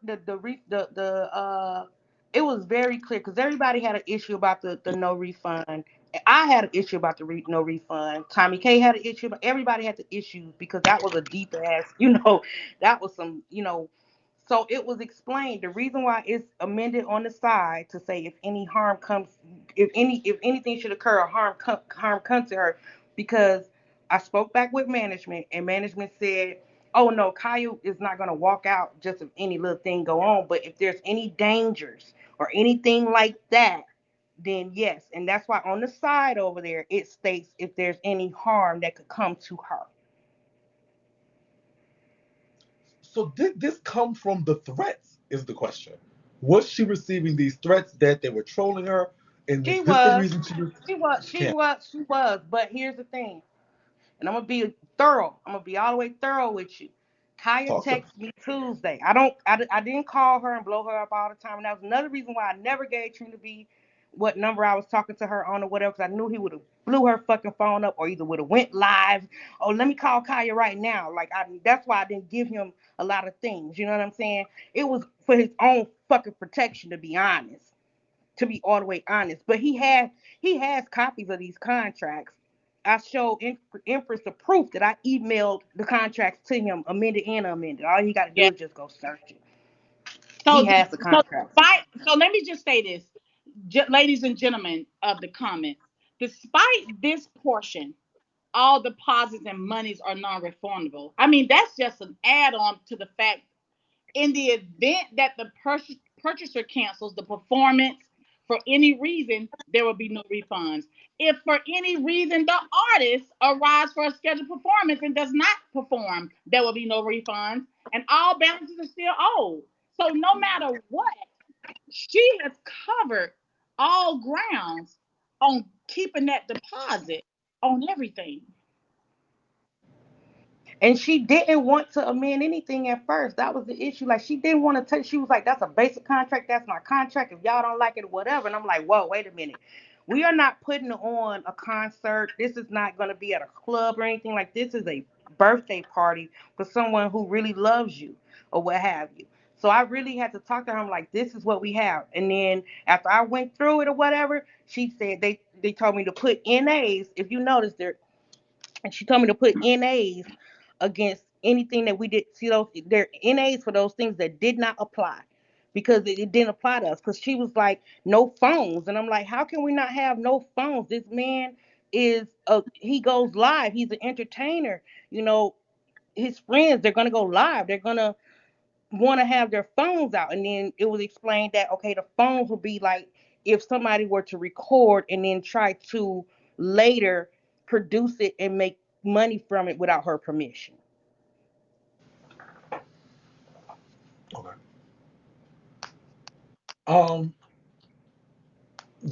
it was very clear because everybody had an issue about the no refund. I had an issue about the no refund. Tommy K had an issue, but everybody had the issues because that was a deep ass, that was some, So it was explained the reason why it's amended on the side to say if any harm comes, if anything should occur or harm comes to her, because I spoke back with management and management said, oh no, Kyle is not gonna walk out just if any little thing go on, but if there's any dangers or anything like that, then yes. And that's why on the side over there it states if there's any harm that could come to her. So did this come from the threats? Is the question. Was she receiving these threats that they were trolling her? And She is this the was, reason she was she canceled? was, she was. But here's the thing, and I'm gonna be thorough. I'm gonna be all the way thorough with you. Kaya Talk to me. texted me Tuesday. I didn't call her and blow her up all the time, and that was another reason why I never gave Trina B what number I was talking to her on or whatever, because I knew he would have blew her fucking phone up or either would have went live. Oh, let me call Kaya right now. That's why I didn't give him a lot of things. You know what I'm saying? It was for his own fucking protection, to be honest, to be all the way honest. But he has copies of these contracts. I showed Empress the proof that I emailed the contracts to him, amended and amended. All he got to do Yeah. is just go search it. He So, has the so, contracts. so let me just say this, ladies and gentlemen of the comments. Despite this portion, all deposits and monies are non-refundable. I mean, that's just an add-on to the fact, in the event that the purchaser cancels the performance for any reason, there will be no refunds. If for any reason the artist arrives for a scheduled performance and does not perform, there will be no refunds, and all balances are still owed. So no matter what, she has covered all grounds on keeping that deposit on everything. And she didn't want to amend anything at first. That was the issue. Like, she didn't want to touch. She was like, "That's a basic contract. That's my contract. If y'all don't like it, whatever." And I'm like, "Whoa, wait a minute. We are not putting on a concert. This is not going to be at a club or anything. Like, this is a birthday party for someone who really loves you or what have you." So I really had to talk to her. I'm like, "This is what we have." And then after I went through it or whatever, she said they told me to put NAs. If you notice, and she told me to put NAs against anything that we did. See, those they're NAs for those things that did not apply, because it didn't apply to us. Because she was like, "No phones," and I'm like, "How can we not have no phones? This man he goes live. He's an entertainer. You know, his friends, they're gonna go live. They're gonna want to have their phones out." And then it was explained that, okay, the phones would be like if somebody were to record and then try to later produce it and make money from it without her permission. Okay. Um,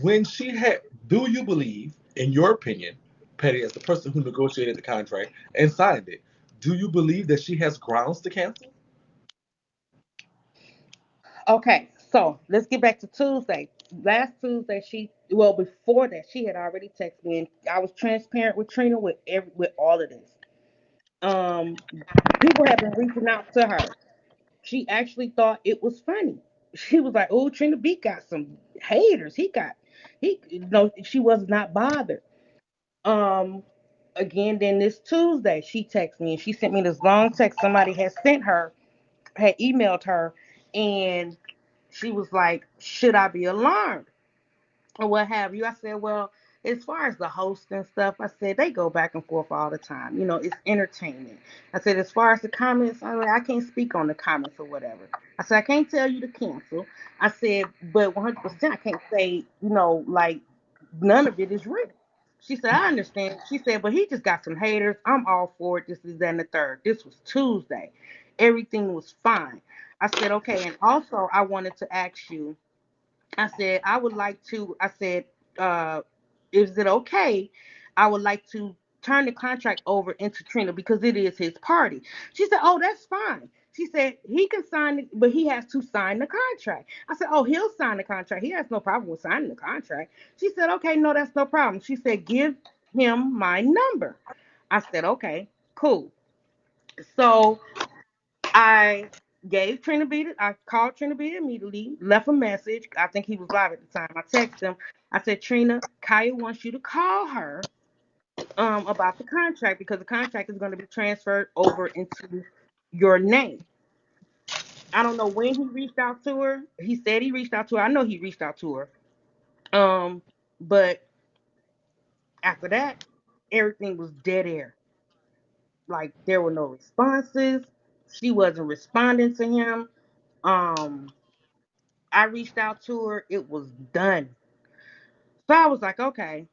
when she had, do you believe, in your opinion, Petty, as the person who negotiated the contract and signed it, do you believe that she has grounds to cancel? Okay, so let's get back to Tuesday. Last Tuesday, before that, she had already texted me, and I was transparent with Trina with all of this. Um, People have been reaching out to her. She actually thought it was funny. She was like, "Oh, Trina B got some haters. She was not bothered." Um, Again, then this Tuesday, she texted me and she sent me this long text somebody had emailed her, and she was like, "Should I be alarmed or what have you?" I said, "Well, as far as the host and stuff," I said, "they go back and forth all the time. You know, it's entertainment." I said, "As far as the comments, I can't speak on the comments or whatever." I said, "I can't tell you to cancel." I said, "But 100%, I can't say, like, none of it is real." She said, "I understand." She said, "But he just got some haters. I'm all for it. This is that and the third." This was Tuesday. Everything was fine. I said, "Okay." And also, I wanted to ask you, I said, I said, uh, "Is it okay? I would like to turn the contract over into Trina because it is his party." She said, "Oh, that's fine." She said, "He can sign it, but he has to sign the contract." I said, "Oh, he'll sign the contract. He has no problem with signing the contract." She said, "Okay, no, that's no problem." She said, "Give him my number." I said, "Okay, cool." So I I called Trina B immediately, left a message. I think he was live at the time. I texted him. I said, "Trina, Kaya wants you to call her about the contract because the contract is going to be transferred over into your name." I don't know when he reached out to her. He said he reached out to her. I know he reached out to her. But after that, everything was dead air. Like, there were no responses. She wasn't responding to him. Um, I reached out to her. It was done. So I was like, okay,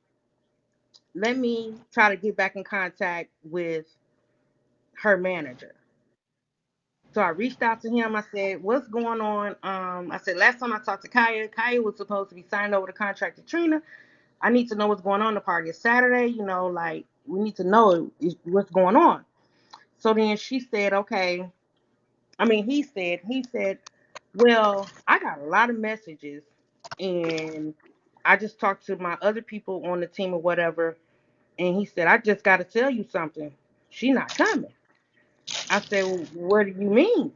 let me try to get back in contact with her manager. So I reached out to him. I said, "What's going on?" I said, "Last time I talked to Kaya was supposed to be signing over the contract to Trina. I need to know what's going on. The party is Saturday. Like we need to know what's going on." So then she said, "Okay." I mean, he said, "Well, I got a lot of messages, and I just talked to my other people on the team or whatever, and he said, I just got to tell you something. She not coming." I said, "Well, what do you mean?"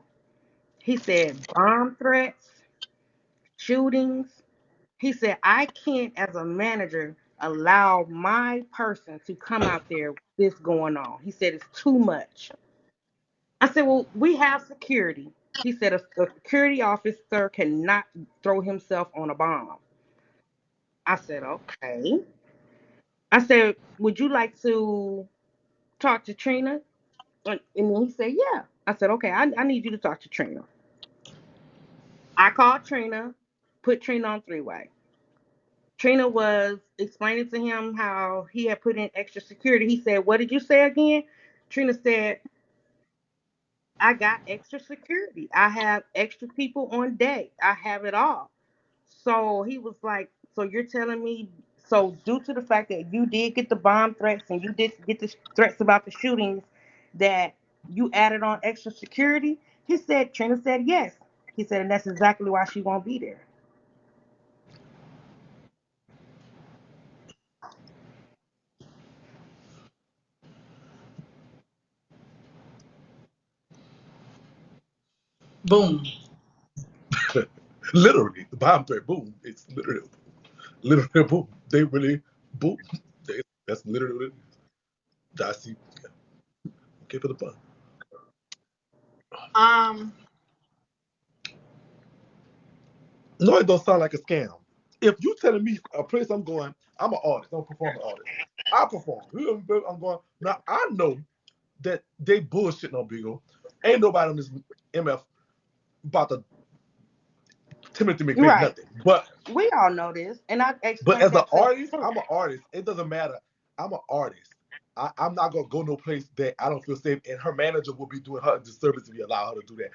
He said, "Bomb threats, shootings." He said, "I can't, as a manager, allow my person to come out there with this going on." He said, "It's too much." I said, "Well, we have security." He said, "A security officer cannot throw himself on a bomb." I said, "Okay." I said, "Would you like to talk to Trina?" And then he said, "Yeah." I said, "Okay, I need you to talk to Trina." I called Trina, put Trina on three-way. Trina was explaining to him how he had put in extra security. He said, "What did you say again?" Trina said, "I got extra security. I have extra people on deck. I have it all." So he was like, "So you're telling me, so due to the fact that you did get the bomb threats and you did get the threats about the shootings, that you added on extra security?" He said, Trina said, "Yes." He said, "And that's exactly why she won't be there." Boom. Literally, the bomb threat, boom. It's literally boom. They really boom. That's literally what it is. I see. Yeah. Okay for the pun. Um, No, it don't sound like a scam. If you telling me a place I'm going, I'm an artist. I'm a performing artist. I perform. I'm going. Now I know that they bullshitting on Bigo. Ain't nobody on this MF about to Timothy McVeigh Right. nothing. But We all know this. And I But explained as an that to artist, him. I'm an artist. It doesn't matter. I'm an artist. I'm not gonna go no place that I don't feel safe, and her manager will be doing her a disservice if we allow her to do that.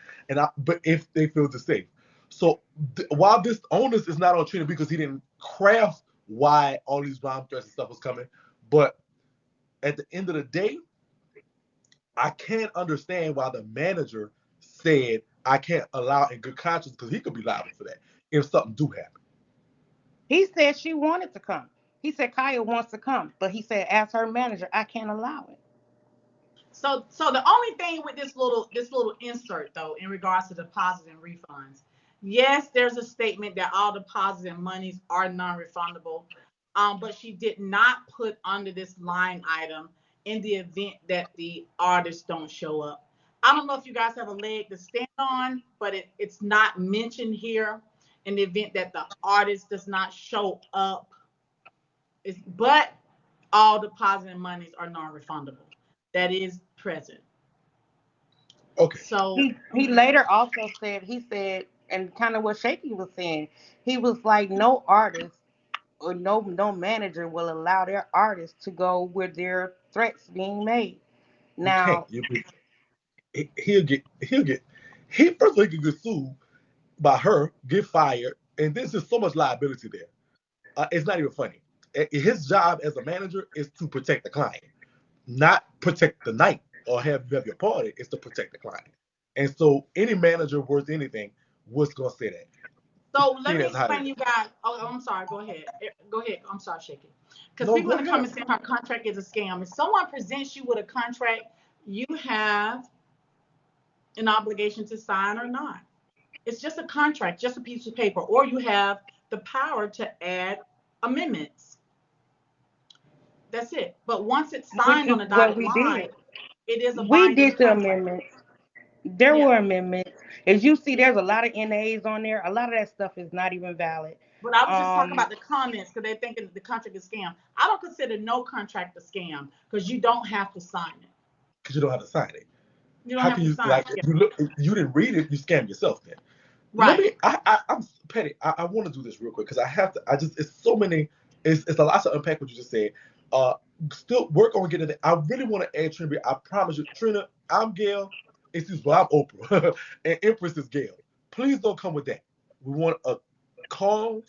But if they feel safe, so while this onus is not on Trina because he didn't craft why all these bomb threats and stuff was coming, but at the end of the day, I can't understand why the manager said I can't allow in good conscience because he could be liable for that if something do happen. He said she wanted to come. He said Kaya wants to come, but he said as her manager, I can't allow it. so the only thing with this little insert though, in regards to deposits and refunds, yes, there's a statement that all deposits and monies are non-refundable. But she did not put under this line item in the event that the artists don't show up. I don't know if you guys have a leg to stand on, but it's not mentioned here in the event that the artist does not show up. But all deposit and monies are non-refundable. That is present. Okay. So He later also said, he said, and kind of what Shakie was saying, he was like, no artist or no manager will allow their artist to go where their threats being made. You can't. Now, He'll get he first of all he could get sued by her, get fired, and there's just so much liability there. It's not even funny. His job as a manager is to protect the client, not protect the night or have your party. It's to protect the client. And so any manager worth anything was gonna say that. so let Seeing me as how they explain do. you guys. Oh, I'm sorry. Go ahead. Go ahead. I'm sorry, Shaky. Because No, people go in the ahead. comments saying her contract is a scam. If someone presents you with a contract, you have an obligation to sign or not. It's just a contract, just a piece of paper, or you have the power to add amendments. That's it. But once it's which signed is on a what dotted we line, did. it is a We binding did the contract. amendments. There Yeah. were amendments. As you see, there's a lot of NAs on there. A lot of that stuff is not even valid. But I was just talking Um, about the comments because they're thinking the contract is scam. I don't consider no contract a scam because you don't have to sign it. Because you don't have to sign it. You don't How have can to you sign like it. if Yeah. you didn't read it, you scam yourself then. Let Right. me I'm petty. I want to do this real quick because I have to I just it's so many it's a lot to unpack what you just said. Uh Still work on getting it. I really want to add Trina. I promise you, Trina, I'm Gail. excuse me, I'm Oprah, and Empress is Gail. Please don't come with that. We want a calm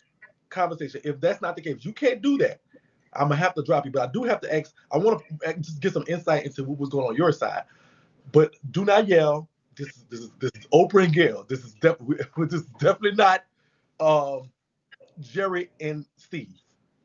conversation. If that's not the case, you can't do that. I'm gonna have to drop you, but I do have to ask. I want to just get some insight into what was going on your side. But do not yell. This is Oprah and Gail. This is definitely not um, Jerry and Steve.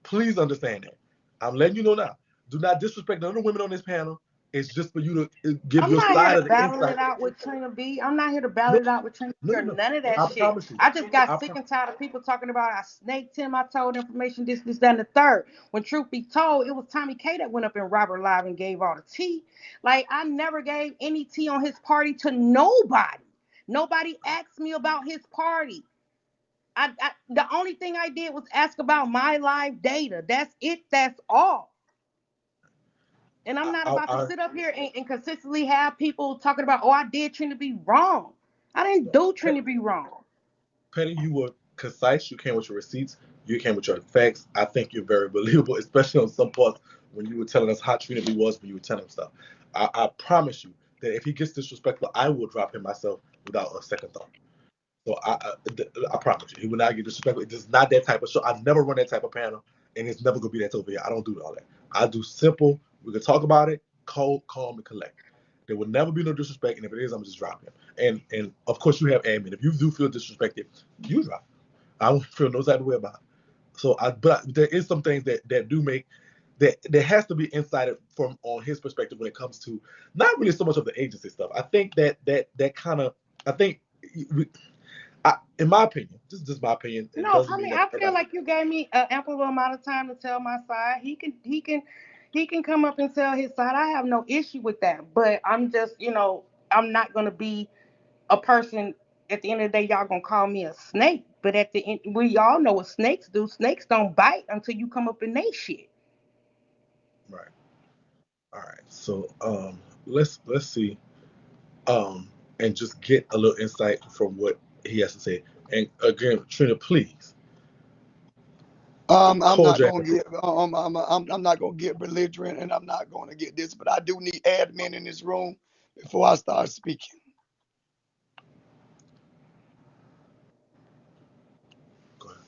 Please understand that. I'm letting you know now. Do not disrespect none of the women on this panel. It's just for you to give I'm your not here side to of the battle insight. it out with Trina B. I'm not here to battle No, it out with Trina B no, or no, no. none of that I shit. promise you. I just got I sick pro- and tired of people talking about I snaked him, I told information, this, that, and the third. When truth be told, it was Tommy K that went up in Robert Live and gave all the tea. Like, I never gave any tea on his party to nobody. Nobody asked me about his party. The only thing I did was ask about my live data. That's it. That's all. And I'm not about to I sit up here and consistently have people talking about, oh, I did Trina be wrong. I didn't do Trina be wrong. Penny, you were concise. You came with your receipts. You came with your facts. I think you're very believable, especially on some parts when you were telling us how Trina B was when you were telling him stuff. I promise you that if he gets disrespectful, I will drop him myself without a second thought. So I promise you, he will not get disrespectful. It's not that type of show. I never run that type of panel, and it's never gonna be that over here. I don't do all that. I do simple. We can talk about it, cold, calm, and collect. There will never be no disrespect, and if it is, I'm just dropping him. And of course, you have admin. If you do feel disrespected, you drop him. I don't feel no type of way about it. But there is some things that do make that there has to be insight from on his perspective when it comes to not really so much of the agency stuff. I think that kind of I think in my opinion, this is just my opinion. It No, doesn't I mean mean, that I feel everybody. like you gave me an ample amount of time to tell my side. He can come up and tell his side. I have no issue with that. But I'm just, I'm not gonna be a person. At the end of the day, y'all gonna call me a snake. But at the end, we all know what snakes do. Snakes don't bite until you come up in they shit. Right. All right. So let's see and just get a little insight from what he has to say. And again, Trina, please I'm hold not your gonna answer. get I'm not gonna get belligerent, and I'm not gonna get this, but I do need admin in this room before I start speaking. Go ahead.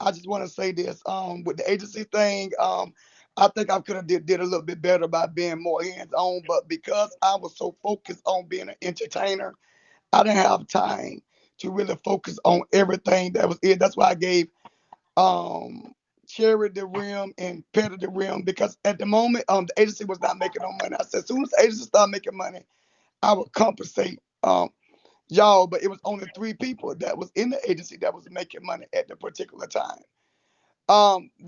I just want to say this. With the agency thing, I think I could have did a little bit better by being more hands on, but because I was so focused on being an entertainer, I didn't have time to really focus on everything that was it. That's why I gave um Cherry the rim and Petty the rim, because at the moment the agency was not making no money. I said as soon as the agency started making money, I would compensate y'all, but it was only three people that was in the agency that was making money at the particular time.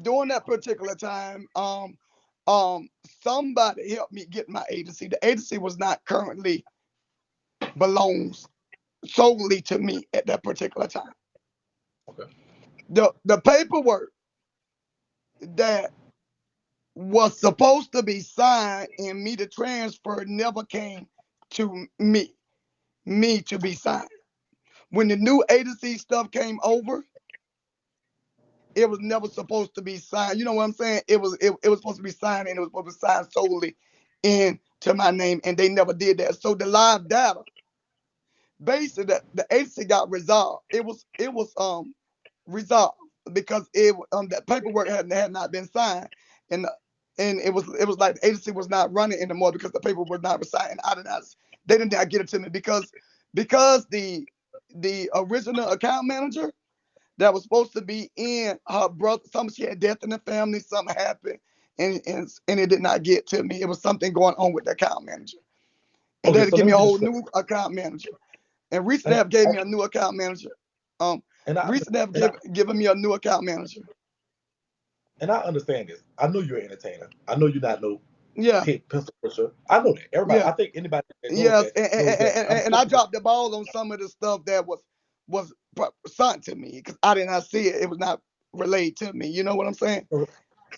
During that particular time, um somebody helped me get my agency. The agency was not currently belongs solely to me at that particular time. Okay. The paperwork that was supposed to be signed and me to transfer never came to me to be signed. When the new agency stuff came over, it was never supposed to be signed. You know what I'm saying? It was supposed to be signed, and it was supposed to be signed solely into my name, and they never did that. So the live data, basically, the agency got resolved. It was resolved because that paperwork had not been signed, and it was like the agency was not running anymore because the paperwork was not signed. And they did not get it to me because the original account manager that was supposed to be in her brother, something, she had death in the family, something happened, and it did not get to me. It was something going on with the account manager, and they Okay. had to So give let me me a get whole this straight. new account manager. And recently And have gave me a new account manager. Um, and I recently have and I given me a new account manager. and I understand this. I know you're an entertainer. I know you're not no Yeah, pit pencil pusher. I know that. Everybody. yeah, I think anybody that yes, knows that. I'm and sure. I dropped the ball on some of the stuff that was sent to me because I did not see it. It was not relayed to me. You know what I'm saying?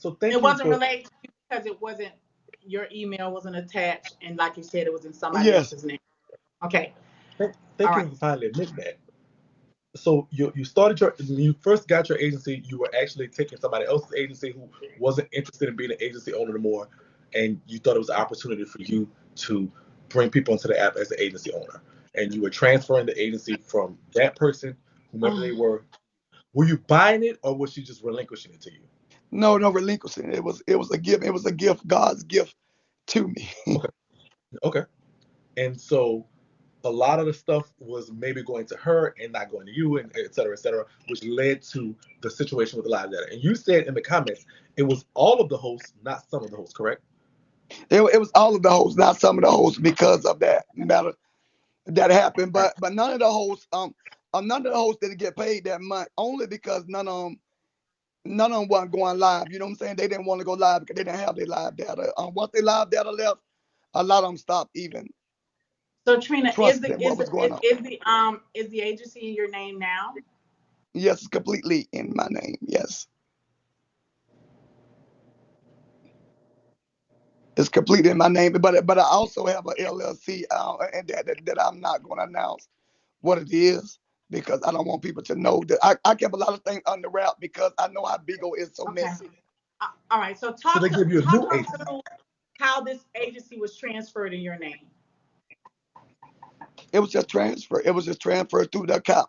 So thank It you wasn't for related to you because it wasn't your email wasn't attached, and like you said, it was in somebody Yes, else's name. Okay, all thank right. you for finally admitting that. So you started when you first got your agency, you were actually taking somebody else's agency who wasn't interested in being an agency owner anymore, and you thought it was an opportunity for you to bring people into the app as an agency owner, and you were transferring the agency from that person, whomever they were. Were you buying it, or was she just relinquishing it to you? No, no relinquishing. It was a gift. It was a gift, God's gift to me. Okay. Okay. And so a lot of the stuff was maybe going to her and not going to you, and et cetera, which led to the situation with the live data. And you said in the comments it was all of the hosts, not some of the hosts, correct? It was all of the hosts, not some of the hosts, because of that matter that happened. Right. But none of the hosts didn't get paid that month, only because none of them wasn't going live. You know what I'm saying? They didn't want to go live because they didn't have their live data. Once their live data left, a lot of them stopped even So Trina, trusting what was going on. is the agency in your name now? Yes, it's completely in my name. Yes, it's completely in my name. But I also have a LLC, and that I'm not going to announce what it is, because I don't want people to know that I kept a lot of things under wrap because I know how Bigo is so Okay. messy. All right. So So they give you a talk new us agency. through how this agency was transferred in your name. It was just transfer. It was just transferred through the account.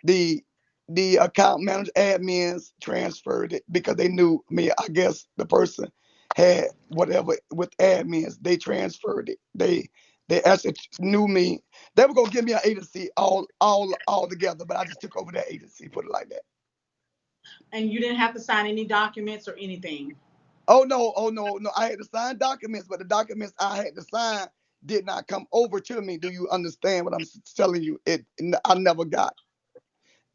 The the account manager admins transferred it because they knew me. I guess the person had whatever with admins. They transferred it. They actually knew me. They were gonna give me an agency all together, but I just took over that agency. Put it like that. And you didn't have to sign any documents or anything. Oh no, no. I had to sign documents, but the documents I had to sign did not come over to me. Do you understand what I'm telling you? I never got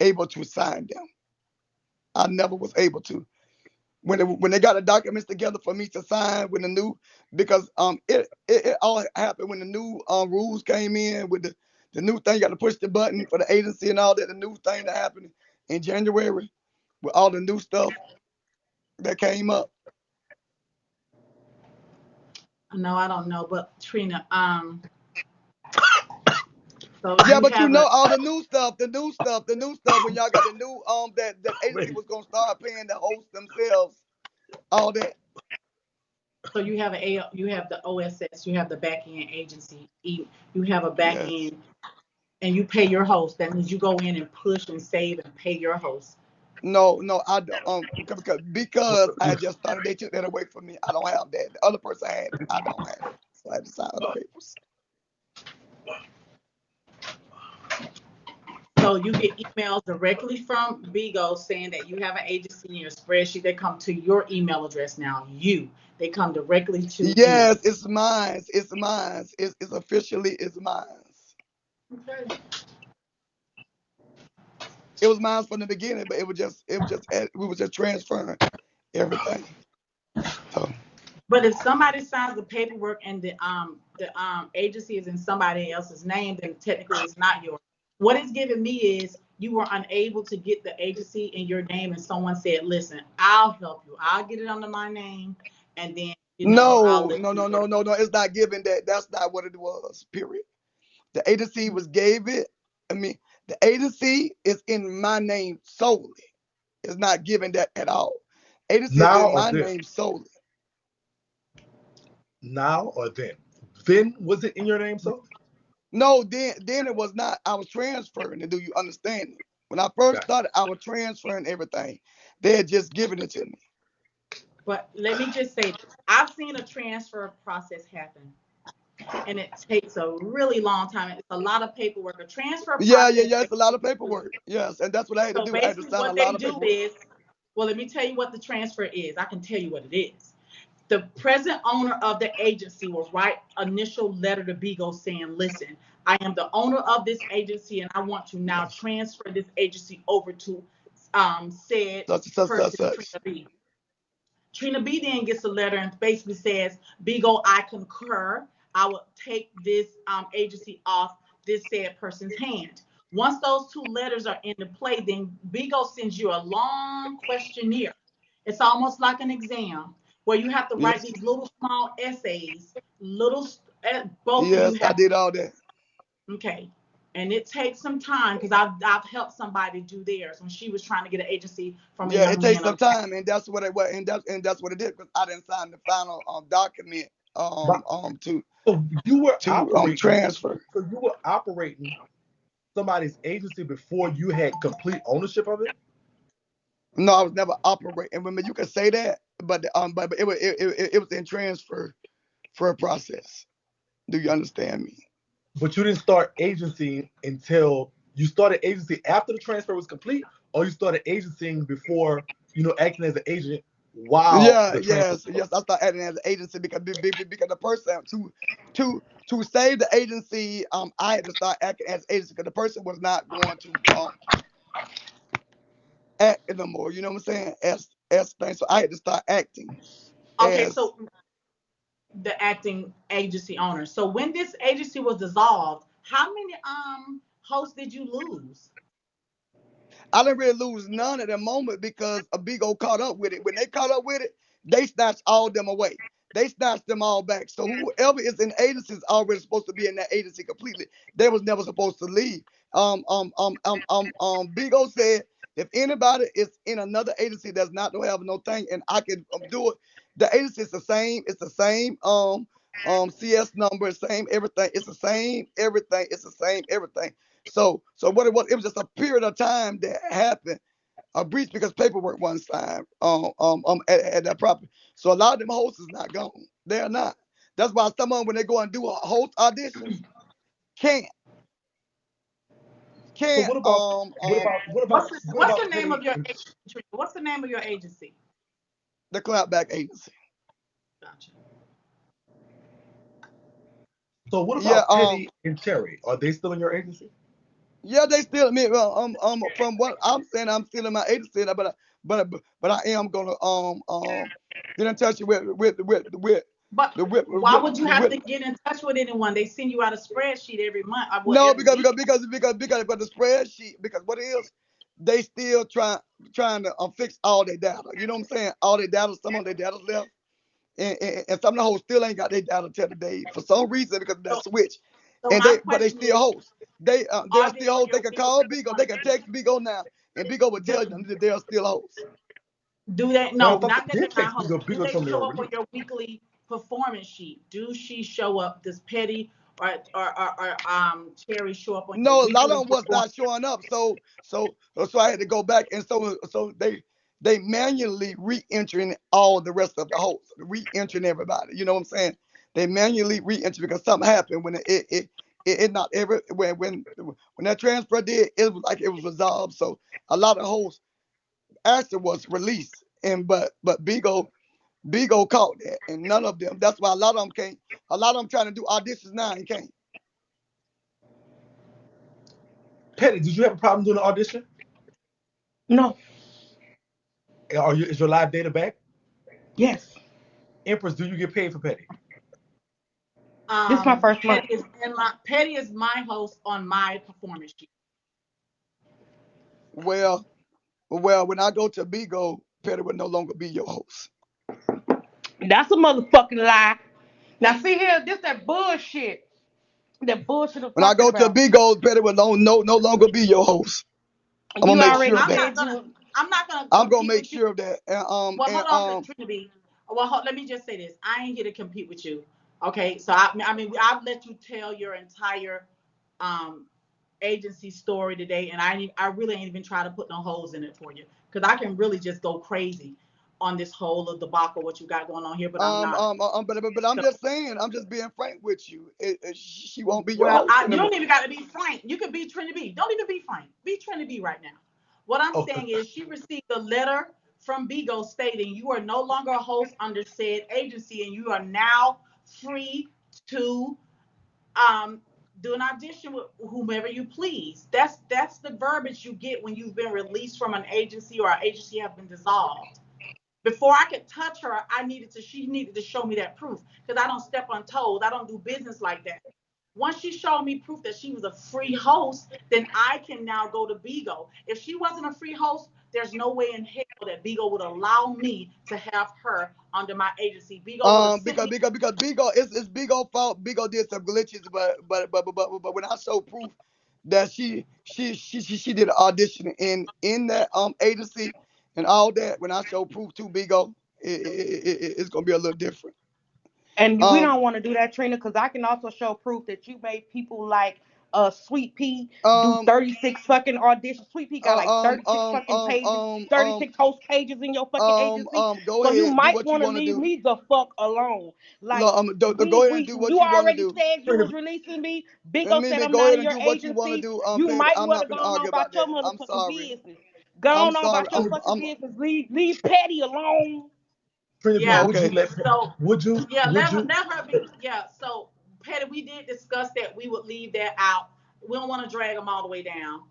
able to sign them. I never was able to. When they got the documents together for me to sign when the new, because it all happened when the new rules came in with the new thing. You got to push the button for the agency and all that. The new thing that happened in January with all the new stuff that came up. No, I don't know, but Trina, so Yeah, you but you have know a all the new stuff when y'all got the new that agency was gonna start paying the hosts themselves, all that. so you have the OSS, you have the back end agency, you have a back Yes. end, and you pay your host. That means you go in and push and save and pay your host. No, no, I don't. Because I just started, they took that away from me. I don't have that. The other person had it. I don't have it. So I had to sign other papers. So you get emails directly from Bigo saying that you have an agency in your spreadsheet. They come to your email address now. They come directly to you. Yes, it's mine. It's mine. It's officially it's mine. Okay. It was mine from the beginning, but we were just transferring everything. So But if somebody signs the paperwork and the agency is in somebody else's name, then technically it's not yours. What it's giving me is you were unable to get the agency in your name, and someone said, "Listen, I'll help you. I'll get it under my name, and then I'll no, let no, you no, work." no, no, no. It's not giving that. That's not what it was. Period. The agency was gave it. I mean, the agency is in my name solely. It's not giving that at all. Agency is Now in or my then? name solely. Now or then? Then was it in your name, so? No, then it was not. I was transferring it. Do you understand it? When I first Got it. started, I was transferring everything. They had just given it to me. But let me just say this. I've seen a transfer process happen, and it takes a really long time. It's a lot of paperwork. A transfer Yeah, yeah, process yeah. It's a lot basically of paperwork. Yes, and that's what I had to so do. I had to basically sign a what they lot of do paperwork. is, well, let me tell you what the transfer is. I can tell you what it is. The present owner of the agency will write initial letter to Bigo saying, "Listen, I am the owner of this agency, and I want to now Yes. transfer this agency over to said Such and such, such, person, such. Trina B." Trina B then gets a letter and basically says, "Bigo, I concur. I will take this agency off this said person's hand." Once those two letters are into play, then Bigo sends you a long questionnaire. It's almost like an exam where you have to write Yes, these little small essays. Both of you yes. I have, did all that. okay. And it takes some time because I've helped somebody do theirs when she was trying to get an agency from a Yeah, it young takes man. some time, and that's what it was, and that's what it did because I didn't sign the final document But to so you were operating. transfer. So you were operating somebody's agency before you had complete ownership of it. No, I was never operating. Remember, you can say that, but it was in transfer for a process. Do you understand me? But you didn't start agency until you started agency after the transfer was complete, or you started agencying before, acting as an agent while Yeah, the transfer yes, was yes. going. I started acting as an agency because the person to to save the agency, I had to start acting as agency because the person was not going to act no more. You know what I'm saying? As things, so I had to start acting Okay, as. so the acting agency owner. So when this agency was dissolved, how many hosts did you lose? I didn't really lose none at the moment because a Bigo caught up with it. When they caught up with it, they snatched all them away. They snatched them all back. So whoever is in agency is already supposed to be in that agency completely. They was never supposed to leave. Bigo said if anybody is in another agency that's not to have no thing, and I can do it, the agency is the same. It's the same CS number, same everything. It's the same everything. It's the same everything. So what it was just a period of time that happened, a breach because paperwork wasn't signed at that property. So a lot of them hosts is not gone. They're not. That's why some of them when they go and do host auditions can't So can't what about what about what What's about the, what what's the about name of Petty? your agency? What's the name of your agency? the clapback agency. Gotcha. So what Yeah, about Petty and Terry? Are they still in your agency? yeah, they still. I mean, from what I'm saying, I'm still in my agency, but I am gonna get in touch with But the why would you have with to get in touch with anyone? They send you out a spreadsheet every month, well, no, every week. because but the spreadsheet because what it is, they still trying to fix all their data. You know what I'm saying? All their data, some of their data's left, and some of the hosts still ain't got their data till today for some reason because of that So, switch. so And my they question still is, hosts. They're are they still on hosts. They your can weekly call Bigo. They performance? can text Bigo now, and Bigo will Do, tell them that they're still hosts. do they? But I No, thought not they that they're did not text hosts. Bigo. Do Bigo they told me they show were up on released. your weekly performance sheet? Do she show up? Does Petty or Terry show up on your No, a lot of weekly them was performance? not showing up. So I had to go back, and so they manually re-entering all the rest of the hosts, re-entering everybody. You know what I'm saying? They manually re-enter because something happened when it not every when that transfer did, it was like it was resolved. So a lot of hosts actually was released, and but Bigo caught that, and none of them. That's why a lot of them can't. A lot of them trying to do auditions now and can't. Petty, did you have a problem doing the audition? No. Is your live data back? Yes. Empress, do you get paid for Petty? This is my first month. Petty is my host on my performance sheet. Well, well, when I go to Bigo, Petty will no longer be your host. That's a motherfucking lie. Now see here, this that bullshit. That bullshit I'm When I talking go to about. Bigo, Petty will no longer be your host. I'm gonna You make already sure of I'm that. not said gonna. you I'm not gonna I'm gonna compete make with you. sure of that. Well, hold on, Trina B. Well, let me just say this. I ain't here to compete with you. Okay, so I mean, I've let you tell your entire um, agency story today, and I really ain't even try to put no holes in it for you because I can really just go crazy on this whole of debacle what you got going on here, but I'm not. but I'm So, just saying, I'm just being frank with you. She won't be your well, host you don't anymore. even got to be frank. You could be Trina B. Don't even be frank. Be Trina B right now. What I'm Okay. saying is, she received a letter from Bigo stating you are no longer a host under said agency, and you are now free to um, do an audition with whomever you please. That's the verbiage you get when you've been released from an agency or an agency have been dissolved. Before I could touch her, she needed to show me that proof because I don't step on toes. I don't do business like that. Once she showed me proof that she was a free host, then I can now go to Bigo. If she wasn't a free host, there's no way in hell that Bigo would allow me to have her under my agency. Bigo would have sent me. Because Bigo it's Bigo fault. Bigo did some glitches, but when I show proof that she did an audition in that agency and all that. When I show proof to Bigo, it's gonna be a little different. And we Um don't want to do that, Trina, because I can also show proof that you made people like Sweet Pea do um 36 fucking auditions. Sweet Pea got like 36 fucking pages, 36 host pages in your fucking agency. go So you ahead, do might what you want to want to leave do. me the fuck alone. Like No, go ahead and do you what you want to already do. said you Trina, was releasing me. Let Bigo me said I'm go not ahead in and your do what you want to agency. do, You Petty. might I'm want to not go gonna on argue about about your that. I'm motherfucking sorry. business. Go I'm on sorry. about your fucking I'm business. Leave Petty alone. Trina B, Yeah. would you okay. let? So Would you? yeah, Would you? let her be. Yeah. So Petty, we did discuss that we would leave that out. We don't want to drag them all the way down.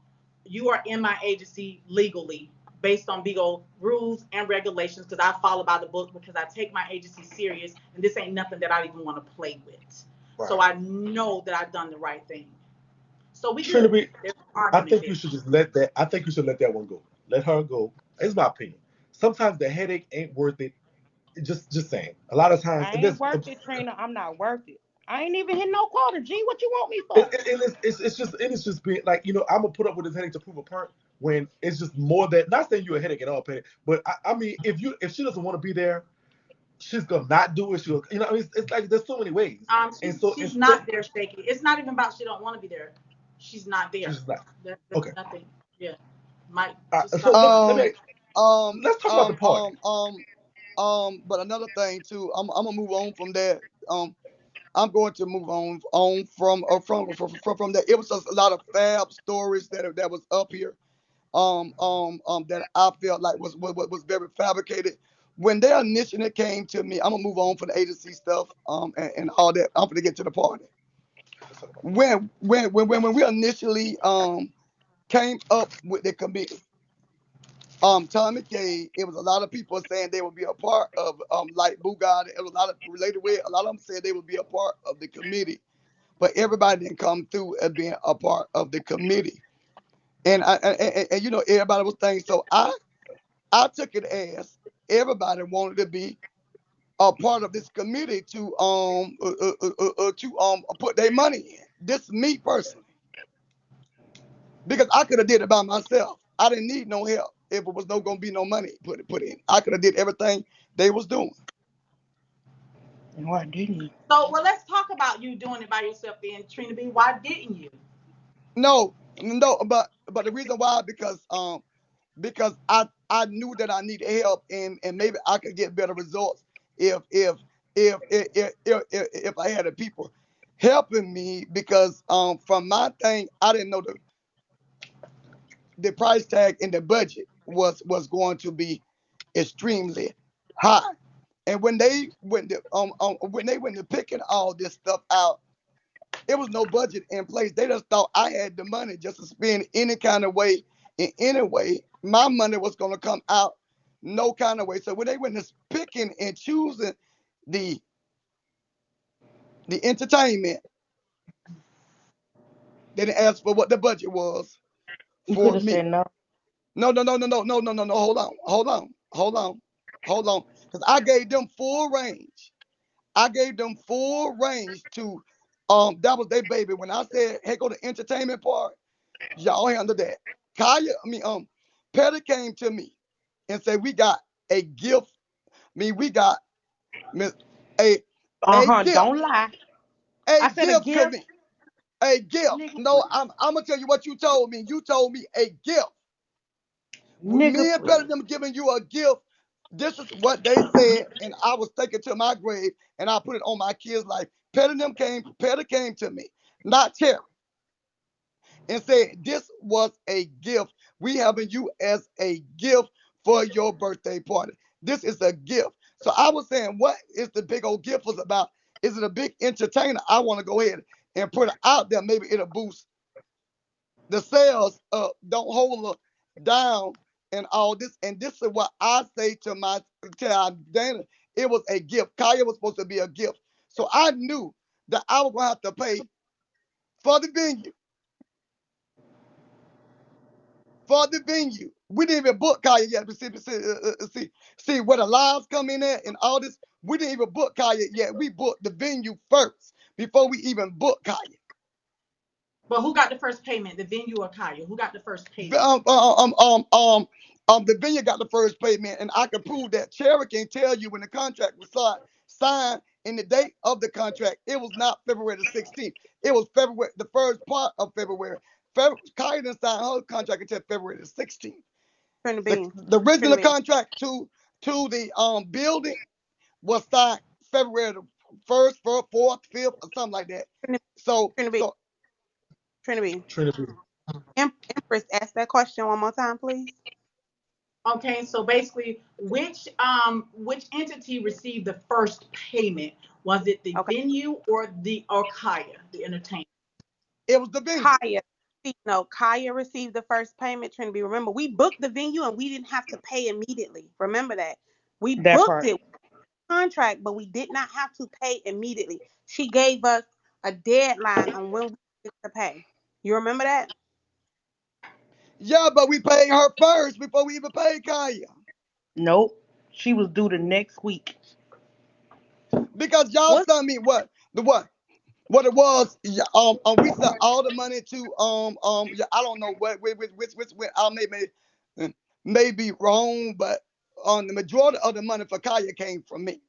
You are in my agency legally based on Bigo rules and regulations because I follow by the book because I take my agency serious and this ain't nothing that I even want to play with. So Right. I know that I've done the right thing. So we Trina good. B, There's no I argument think you there. should just let that. I think you should let that one go. Let her go. It's my opinion. Sometimes the headache ain't worth it. Just saying. A lot of times, I and ain't this, worth it, Trina. I'm not worth it. I ain't even hit no quota. G, what you want me it, for? it, it's just being like I'm gonna put up with this headache to prove a point when it's just more that not saying you're a headache at all, Penny, but I mean if she doesn't want to be there, she's gonna not do it. She'll it's like there's so many ways, and so She's instead not there, Shaky. It's not even about she don't want to be there. She's not there. she's just not That's okay. nothing. Yeah, might just So cut me off. let Um me um let's talk about the um party. um um but another thing too, I'm gonna move on from that. I'm going to move on from that. It was just a lot of fab stories that was up here. That I felt like was very fabricated. When they initially came to me, I'm gonna move on from the agency stuff, and all that. I'm gonna get to the party. Let's talk about the party. When we initially came up with the committee, Tommy K, it was a lot of people saying they would be a part of like Bugatti. It was a lot of related with a lot of them said they would be a part of the committee, but everybody didn't come through as being a part of the committee. And everybody was thinking. So I took it as everybody wanted to be a part of this committee to put their money in. This is me personally, because I could have did it by myself. I didn't need no help if it was no gonna be no money put in. I could have did everything they was doing. No, I didn't. So, well, let's talk about you doing it by yourself. Then, Trina B, why didn't you? No, but the reason why, because I knew that I needed help, and maybe I could get better results if if if I had the people helping me, because from my thing I didn't know the price tag and the budget was going to be extremely high. And when they went to picking all this stuff out, it was no budget in place. They just thought I had the money just to spend any kind of way, in any way. My money was gonna come out no kind of way. So when they went to picking and choosing the the entertainment, they didn't ask for what the budget was You could for have me. said no. No. Hold on. Because I gave them full range. I gave them full range to that was their baby. When I said, hey, go to entertainment part, y'all handle that. Petty came to me and said, we got a gift. We got Miss a Uh a huh. gift, Don't lie. a I said a gift to gift, me, a gift. nigga. No, I'm gonna tell you what you told me. You told me a gift. With Nigga, me and Petty them giving you a gift, this is what they said, and I was taken to my grave, and I put it on my kids' life. Petty came to me, not Terry, and said, this was a gift. We having you as a gift for your birthday party. This is a gift. So I was saying, what is the big old gift was about? Is it a big entertainer? I want to go ahead and put it out there. Maybe it'll boost the sales up. Don't hold her down and all this. And this is what I say to my Dana. It was a gift. Kaya was supposed to be a gift. So I knew that I was gonna have to pay for the venue. For the venue. We didn't even book Kaya yet. See where the lives come in at and all this. We didn't even book Kaya yet. We booked the venue first before we even booked Kaya. But who got the first payment? The venue or Kaya? Who got the first V- payment? Um, um, um, um, the vineyard got the first payment, and I can prove that. Cherry can tell you when the contract was signed in the date of the contract. It was not February the 16th. It was February, the first part of February. Kaya didn't sign her contract until February the 16th. Trina The, B. the Trina original B. contract to the building was signed February the first, fourth, fifth, or something like that. Trina, So Trina B. so Trina B. Trina B. Empress, ask that question one more time, please. Okay, so basically, which entity received the first payment? Was it the Okay. venue or the or Kaya, the entertainment? it was the venue. Kaya. No, Kaya received the first payment. Trina B. Remember, we booked the venue and we didn't have to pay immediately. Remember that. We That booked part. it contract, but we did not have to pay immediately. She gave us a deadline on when we had to pay. You remember that? Yeah, but we paid her first before we even paid Kaya. Nope. She was due the next week. Because y'all What? sent me what it was. Yeah, we sent all the money to yeah, I don't know which I may be wrong, but the majority of the money for Kaya came from me.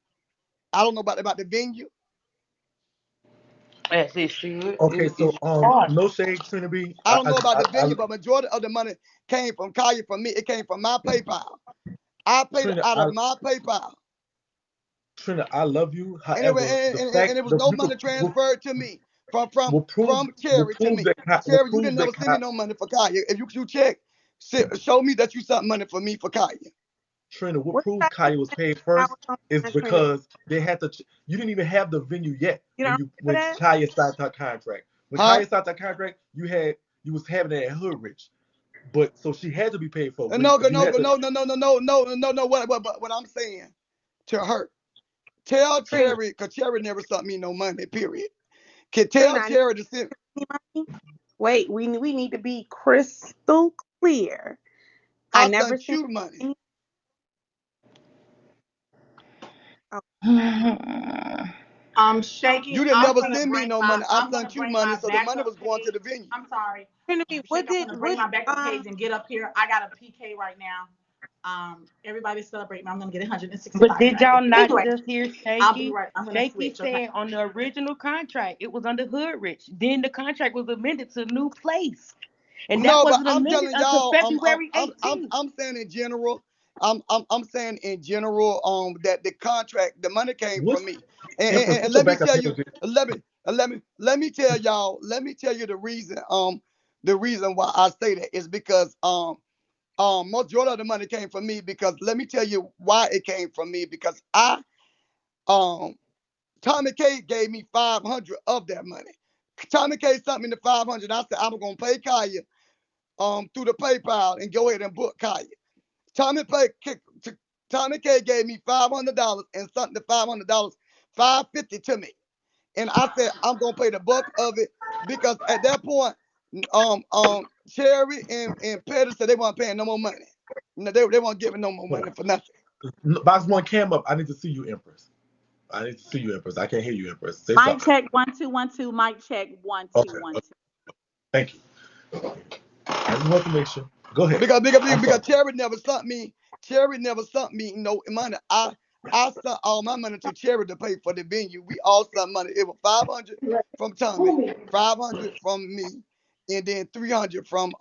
I don't know about the venue. As it should. Okay, so It's hard. no shade, Trina B. I don't know about the venue, but majority of the money came from Kaya from me. It came from my PayPal. I paid it Trina, out of my PayPal. Trina, I love you. And it, However, the and fact it was that no you money transferred to me from from from will Cherry to prove me. that Cherry, you didn't never send me no money for Kaya. If you check, show me that you sent money for me for Kaya. Trina, what What proves did I Kaya was paid I first was on is Trina B? because they had to. You didn't even have the venue yet You don't when remember that? Kaya signed her contract. When Huh? Kaya signed her contract, you was having it at Hoodrich, but so she had to be paid for. When No, no, you no, had to, no, no, no, no, no, no, no, no. What I'm saying to her, tell Trina. Cherry, cause Cherry never sent me no money. Period. Can tell Trina, I need Cherry to send. money. Wait, we need to be crystal clear. I I never sent sent you money. any. Oh, Shaky, You didn't I'm never gonna send me bring no my money. I I'm gonna sent you bring my money, so the money backup was going to page. the venue. I'm sorry, Trina B, Shaky, I'm gonna bring what my backup page and get up here. I got a PK right now. Everybody's celebrating. I'm gonna get But 165 did traffic. y'all not Anyway, just hear I'll be Shaky? right. I'm gonna Shaky switch. Okay. said on the original contract it was under Hoodrich. Then the contract was amended to new place. And that No, but wasn't I'm amended telling until y'all, February 18th. I'm saying in general, I'm saying in general, that the contract, the money came from what's me, Empress? and What's your let me backup tell you, page? let me tell you the reason why I say that is because majority of the money came from me because let me tell you why it came from me because um Tommy K gave me 500 of that money. Tommy K sent me the 500. I said I'm gonna pay Kaya through the PayPal and go ahead and book Kaya. Tommy Pay, Tommy K gave me $500 and sent the $500, $550 to me, and I said I'm gonna pay the bulk of it because at that point, Cherry and Petty said they weren't paying no more money. No, they weren't giving no more Hold money for nothing. on. Box one cam up. I need to see you, Empress. I need to see you, Empress. I can't hear you, Empress. Say Mic something. check 1 2 1 2. Mic check one two Okay. one Okay. two. Thank you. I just want to make sure. Go ahead. Because I'm because sorry. Cherry never sent me no money. I sent all my money to Cherry to pay for the venue. We all sent money. It was 500 from Tommy, 500 from me, and then 300 from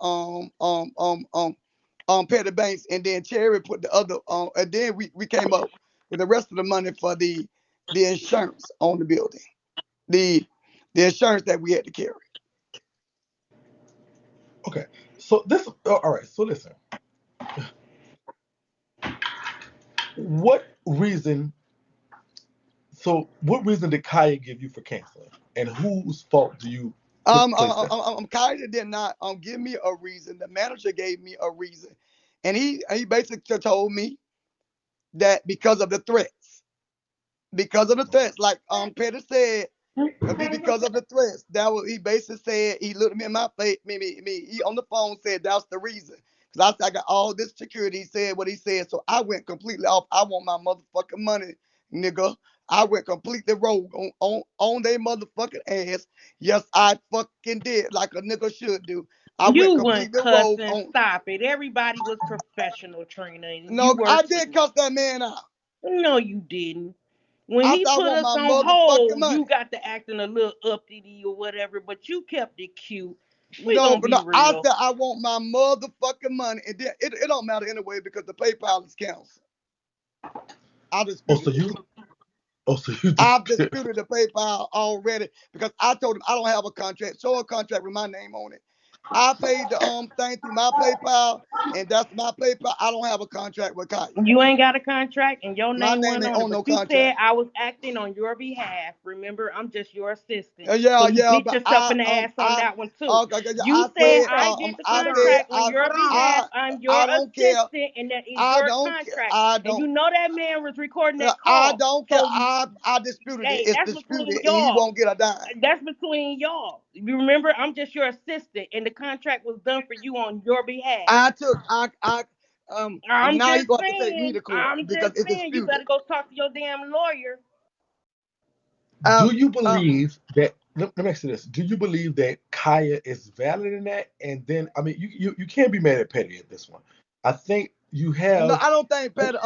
Pettybanks, and then Cherry put the other and then we came up with the rest of the money for the insurance on the building. The the insurance that we had to carry. Okay. So this. All right. So listen. What reason? So what reason did Kaya give you for canceling? And whose fault do you place that? Kaiser did not give me a reason. The manager gave me a reason, and he basically told me that because of the threats, like Petty said, because of the threats. That was he basically said. He looked at me in my face. He on the phone said that's the reason. Cause I said I got all this security. He said what he said, so I went completely off. I want my motherfucking money, nigga. I went completely rogue on their motherfucking ass. Yes, I fucking did, like a nigga should do. I went You weren't completely rogue cussing. on. Stop it. Everybody was professional, Trina, and you No, were I did too. cuss that man out. No, you didn't. When I he said I put want us my on motherfucking hold, you money. got to acting a little uppity or whatever, but you kept it cute. We No, gonna but be no, I real. said I want my motherfucking money, and then it don't matter anyway because the PayPal is canceled. I Oh, so disputed it. you oh so you I've just disputed the PayPal already because I told him I don't have a contract. Show a contract with my name on it. I paid the thing through my PayPal, and that's my PayPal. I don't have a contract with Kaya. You ain't got a contract and your My name name wasn't ain't on it, on no but you said contract. I was acting on your behalf. Remember, I'm just your assistant. So Yeah, you yeah, bit but yourself in the ass on I that one too. I You said said, Wait, I did the I hold on. said, contract on your behalf. I'm your I don't care. assistant, and that is your contract. I And you don't, know that man was recording that I call. don't care. So I disputed it. hey, It's that's disputed, between and he y'all. won't get a dime. That's between y'all. You remember, I'm just your assistant, and the contract was done for you on your behalf. I took, I'm now he just going to take me saying. to court I'm because just it's saying. You disputed. better go talk to your damn lawyer. Um, do you uh, believe that let me ask you this. Do you believe that Kaya is valid in that? And then I mean you can't be mad at Petty at this one. I think you no, have I don't think Pat,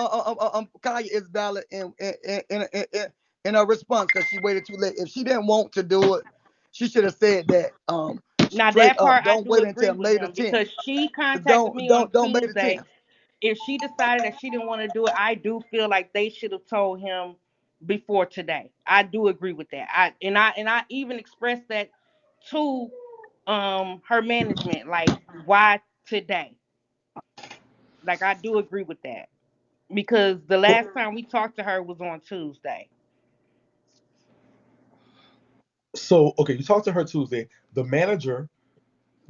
Kaya is valid in her response because she waited too late. If she didn't want to do it, she should have said that Now straight that up. part I Don't do wait agree until with May the him 10th. because she contacted me on Don't May the Tuesday. 10th. If she decided that she didn't want to do it, I do feel like they should have told him before today. I do agree with that. I even expressed that to her management, like why today? Like I do agree with that because the last time we talked to her was on Tuesday. so okay, you talked to her Tuesday. The manager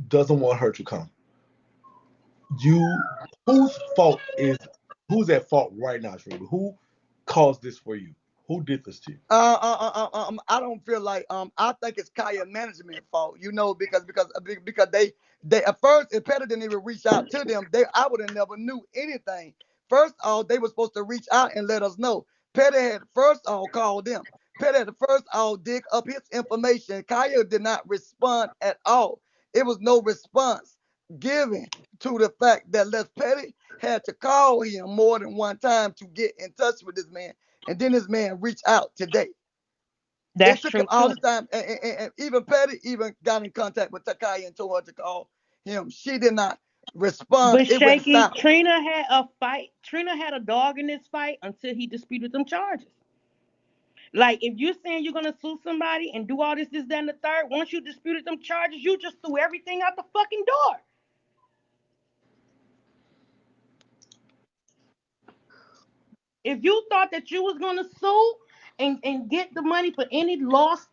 doesn't want her to come. You whose fault is who's at fault right now, Trina? Who caused this for you? Who did this to you? I don't feel like I think it's Kaya management fault, because they at first if Petty didn't even reach out to them, they I would have never knew anything. First all, they were supposed to reach out and let us know. Petty had first all called them. Petty had first all dig up his information. Kaya did not respond at all. It was no response given to the fact that Les Petty had to call him more than one time to get in touch with this man, and then this man reached out today. It That's took him true all too. this time, and even Petty even got in contact with Takai and told her to call him. She did not respond. But It went Shaky, silent. Trina had a fight. Trina had a dog in this fight until he disputed them charges. Like if you're saying you're gonna sue somebody and do all this, that, and the third, once you disputed them charges, you just threw everything out the fucking door. If you thought that you was gonna sue and get the money for any lost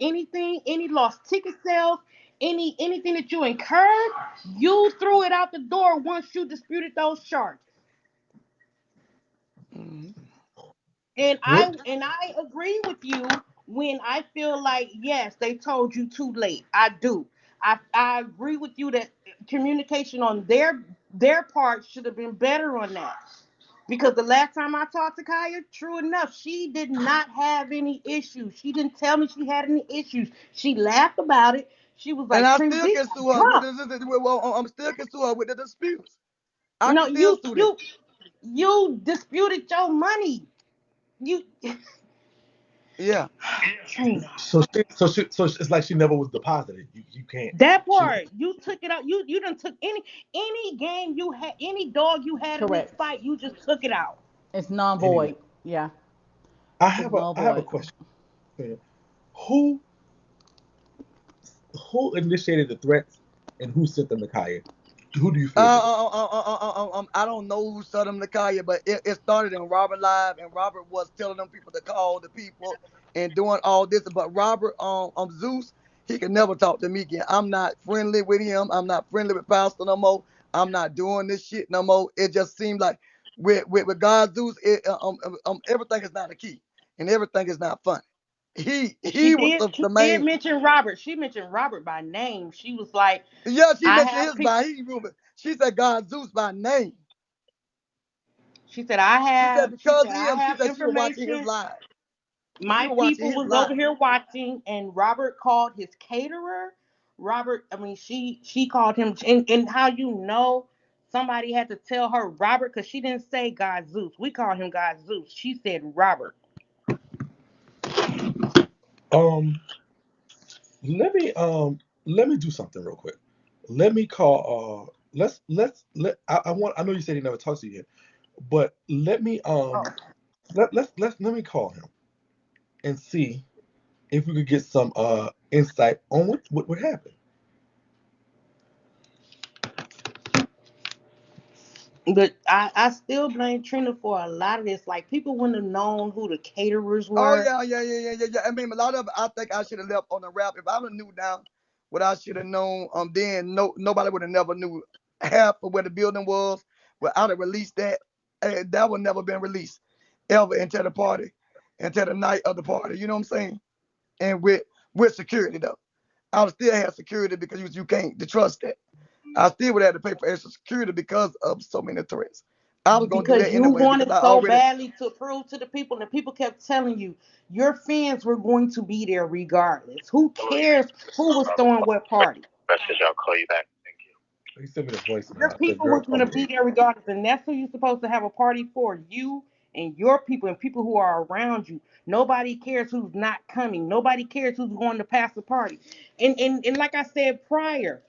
ticket sales, anything that you incurred, you threw it out the door once you disputed those charges. Mhm. What And I agree with you when I feel like yes, they told you too late. I do. I agree with you that communication on their part should have been better on that. Because the last time I talked to Kaya, true enough, she did not have any issues. She didn't tell me she had any issues. She laughed about it. She was And like, I Trina still B can got sue her with drunk. this. Well, I'm still can sue her with the disputes. I No, can still you sue them. you you disputed your money. You Yeah. Trina. so it's like she never was deposited. You can't That she part, you took it out. You done took any game you had, any dog you had in this Correct. fight, you just took it out. It's non anyway. void. Yeah, it's I null have a void. question. Who who initiated the threats and who sent them to Kaya? Who do you feel did it? I don't know who set them to Kaya, but it started in Robert Live, and Robert was telling them people to call the people and doing all this. But Robert, Zeus, he can never talk to me again. I'm not friendly with him. I'm not friendly with Pastor no more. I'm not doing this shit no more. It just seems like with God Zeus, everything is not a key, and everything is not fun. She He was did. the She did main. mention Robert. She mentioned Robert by name. She was like, Yeah, she "I mentioned have his people." by she said God Zeus by name. She said, "I She said have." She because said, of "I him, she have said she was watching his information." live. My You were watching people his was live. over here watching, and Robert called his caterer. She called him, and how you know somebody had to tell her Robert because she didn't say God Zeus. We call him God Zeus. She said Robert. Um, let me do something real quick. Let me call. I want. I know you said he never talked to you yet, but let me let me call him and see if we could get some insight on what happened. But I still blame Trina for a lot of this. Like people wouldn't have known who the caterers Oh were. yeah. I mean, a lot of it, I think I should have left on the rap. If I would have knew down what I should have known, then nobody would have never knew half of where the building was. But I'd have released that. That would never been released ever until the party, until the night of the party. You know what I'm saying? And with security though, I would still have security because you can't trust that. I still would have to pay for extra security because of so many threats. I was gonna do Because that you anyway because wanted I so already. badly to prove to the people, and the people kept telling you your fans were going to be there regardless. Who cares who was throwing what party? Message, I'll call you back. Thank you. He sent me the voicemail. Your I said, people "Girl, was call going to me be back." there regardless, and that's who you're supposed to have a party for. You and your people and people who are around you. Nobody cares who's not coming. Nobody cares who's going to pass the party. And like I said prior,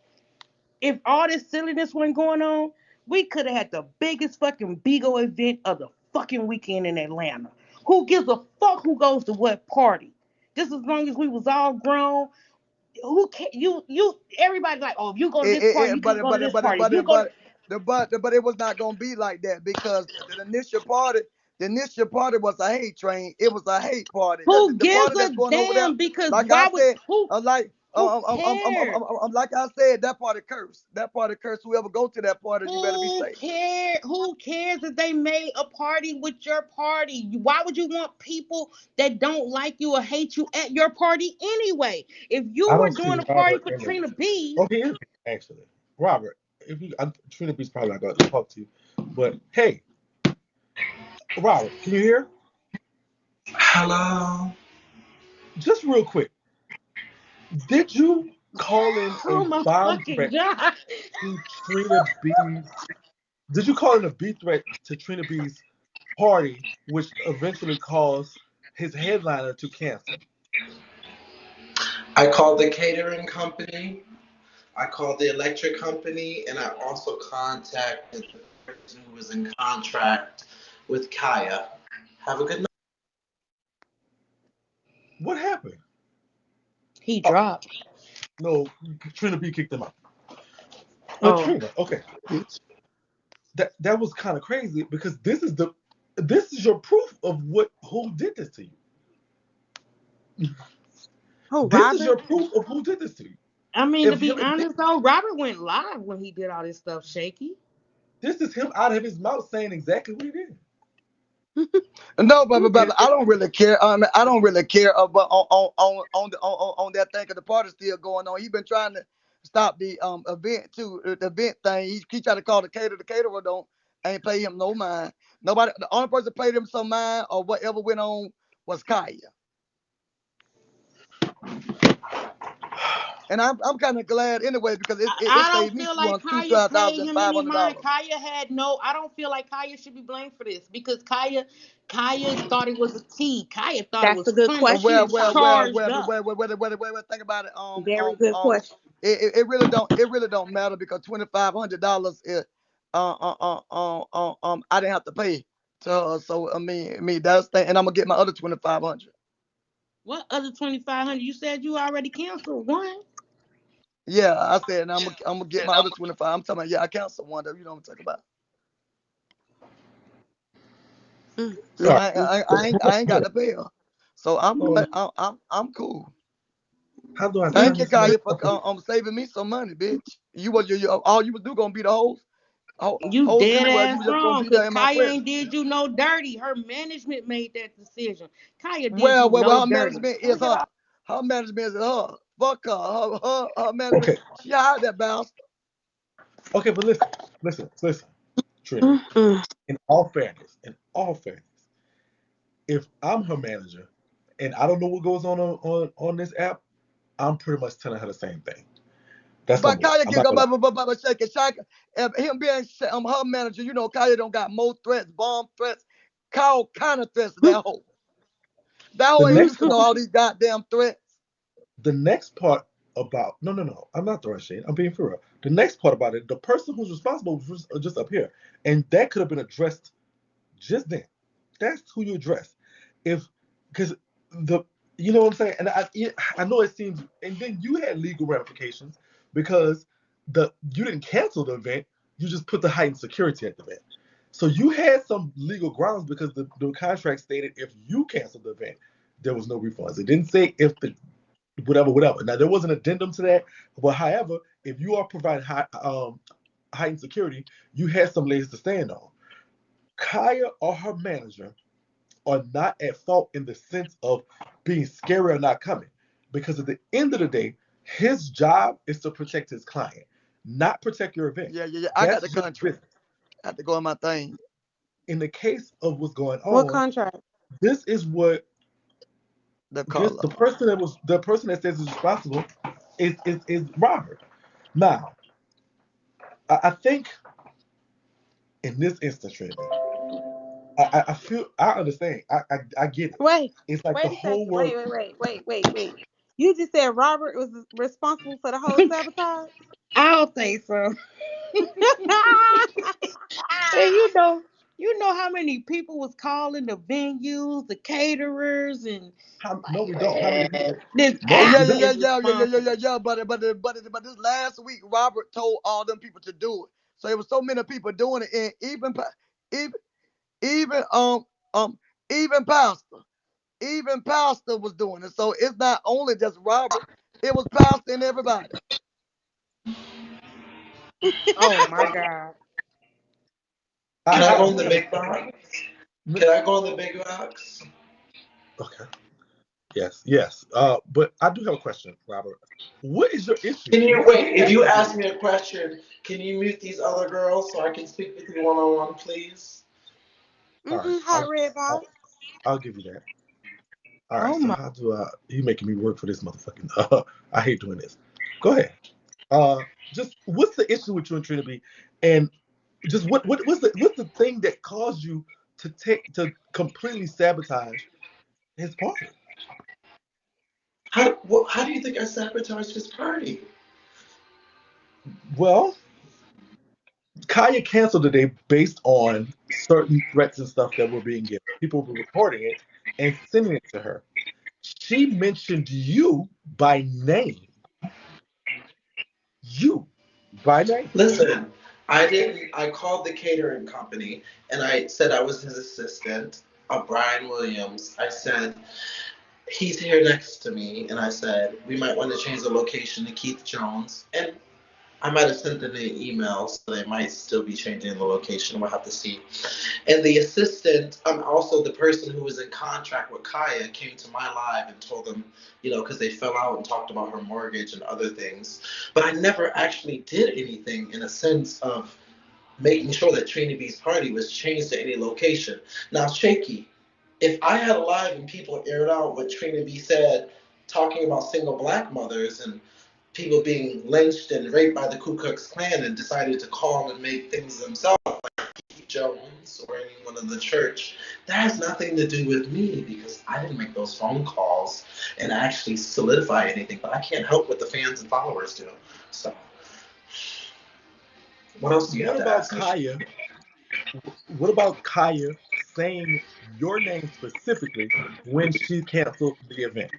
if all this silliness wasn't going on, we could have had the biggest fucking Bigo event of the fucking weekend in Atlanta. Who gives a fuck who goes to what party? Just as long as we was all grown. Who can you everybody like, oh, if you go to It, this it, party, you it, can't but go to but this but party. If but you it- go to but but it was not gonna be like that because the initial party was a hate train. It was a hate party. who The gives party a that's going over there, damn? Because like I why would said, who like who cares? like I said, that party cursed. That party cursed. Whoever go to that party, you better be Who safe. cares? Who cares if they made a party with your party? Why would you want people that don't like you or hate you at your party anyway? If I you were don't see doing a party Robert for in the. Trina B, Oh, he is actually. Robert, if you, Trina B's probably not going to talk to you, but hey, Robert, can you hear? Hello. Just real quick, did you call in a oh my bomb fucking threat god! to Trina B's? Did you call in a B threat to Trina B's party, which eventually caused his headliner to cancel? I called the catering company. I called the electric company, and I also contacted the person who was in contract with Kaya. Have a good night. What happened? He Oh, dropped. no, Trina B kicked him out. Oh, Trina, okay, that was kind of crazy because this is your proof of what who did this to you. oh, This is Robert. your proof of who did this to you. I mean, to If be him, honest though, Robert went live when he did all this stuff. Shaky. this is him out of his mouth saying exactly what he did. No, Who but cares? I don't really care. I don't really care about on that thing. 'Cause the party's still going on. He been trying to stop the event too. The event thing. He tried to call the caterer. The caterer don't ain't pay him no mind. Nobody. The only person paid him some mind or whatever went on was Kaya. And I'm kind of glad anyway because it I don't saved me feel like two Kaya twelve paid thousand him five any hundred mind. dollars. Kaya had no. I don't feel like Kaya should be blamed for this because Kaya thought it was a tea. Kaya thought it That's was a good funny. She question, Well, was well, Shakie. well, charged well, up. well, well, well, well, well, think about it. Very good question. It really don't matter because $2,500 is I didn't have to pay to her. So I mean that's the, and I'm gonna get my other 2,500. What other 2,500? You said you already canceled one. Yeah, I said, and I'm gonna get my other 25. I'm talking about yeah, I canceled one. Though, you know what I'm talking about. Mm, So All mm, right. mm. I ain't got to pay her. So So I'm cool. how do I Thank turn Mm. you, this mess Kaya, for off of saving me some money, bitch. All you was do gonna be the You host dead anywhere. You ass was just gonna wrong be there because in my Kaya ain't presence. did you no dirty. Her management made that decision. Kaya did you Well, no her dirty. management is her. Her management is her. Fuck her. Her management. okay. She hired that bastard. Okay, but listen, Trina. Mm, mm. In all fairness, if I'm her manager and I don't know what goes on this app. I'm pretty much telling her the same thing. That's But number one. Kaya I'm can not go, gonna lie. but Shakie, him being her manager, you know, Kaya don't got more threats, bomb threats, all kind of threats to that whole. That The whole ain't next used to know all these goddamn threats. the next part about no, I'm not throwing shade. I'm being for real. The next part about it, the person who's responsible was just up here, and that could have been addressed just then. That's who you address. If because the you know what I'm saying, and I know it seems, and then you had legal ramifications because you didn't cancel the event, you just put the heightened security at the event. So you had some legal grounds because the contract stated if you canceled the event, there was no refunds. It didn't say if the whatever. Now there was an addendum to that, but however, if you are providing heightened security, you had some legs to stand on. Kaya or her manager are not at fault in the sense of being scary or not coming. Because at the end of the day, his job is to protect his client, not protect your event. Yeah. I got That's the just contract. business. I have to go in my thing. In the case of what's going What on, contract? this is what The this color. the person that says is responsible is Robert. Now, I think in this instance, Trinity, I feel I understand. I get it. Wait, It's like the wait a whole second. Wait, world. wait, wait, wait, wait, wait. You just said Robert was responsible for the whole sabotage? I don't think so. And you know how many people was calling the venues, the caterers, and No, like, we don't. How many people? this No, app we don't. is responsible. But this last week, Robert told all them people to do it. So there was so many people doing it, and even even um even Pastor, even Pastor was doing it. So it's not only just Robert; it was Pastor and everybody. Oh my God. I, Can I I go in do the have a big box? Can I go in the big box? okay. Yes, yes. But I do have a question, Robert. What is your issue? Can you What wait? If you exactly is your ask issue? me a question, can you mute these other girls so I can speak with you one on one, please? All right, Hot red box. I'll give you that. All right. Oh So my. how do I? You making me work for this motherfucking? I hate doing this. Go ahead. Just what's the issue with you and Trinity, and just what's the thing that caused you to completely sabotage his party? How do you think I sabotaged his party? Well, Kaya canceled today based on certain threats and stuff that were being given. People were reporting it and sending it to her. She mentioned you by name. You by name. Listen, I didn't. I called the catering company and I said I was his assistant, Brian Williams. I said he's here next to me, and I said we might want to change the location to Keith Jones, and I might have sent them an email, so they might still be changing the location. We'll have to see. And the assistant, also the person who was in contract with Kaya, came to my live and told them, because they fell out and talked about her mortgage and other things. But I never actually did anything in a sense of making sure that Trina B's party was changed to any location. Now, Shaky, if I had a live and people aired out what Trina B said, talking about single black mothers and people being lynched and raped by the Ku Klux Klan, and decided to call and make things themselves, like Jones or anyone in the church, that has nothing to do with me because I didn't make those phone calls and actually solidify anything. But I can't help what the fans and followers do. So, what else do you What have to about ask me? Kaya? What about Kaya saying your name specifically when she canceled the event?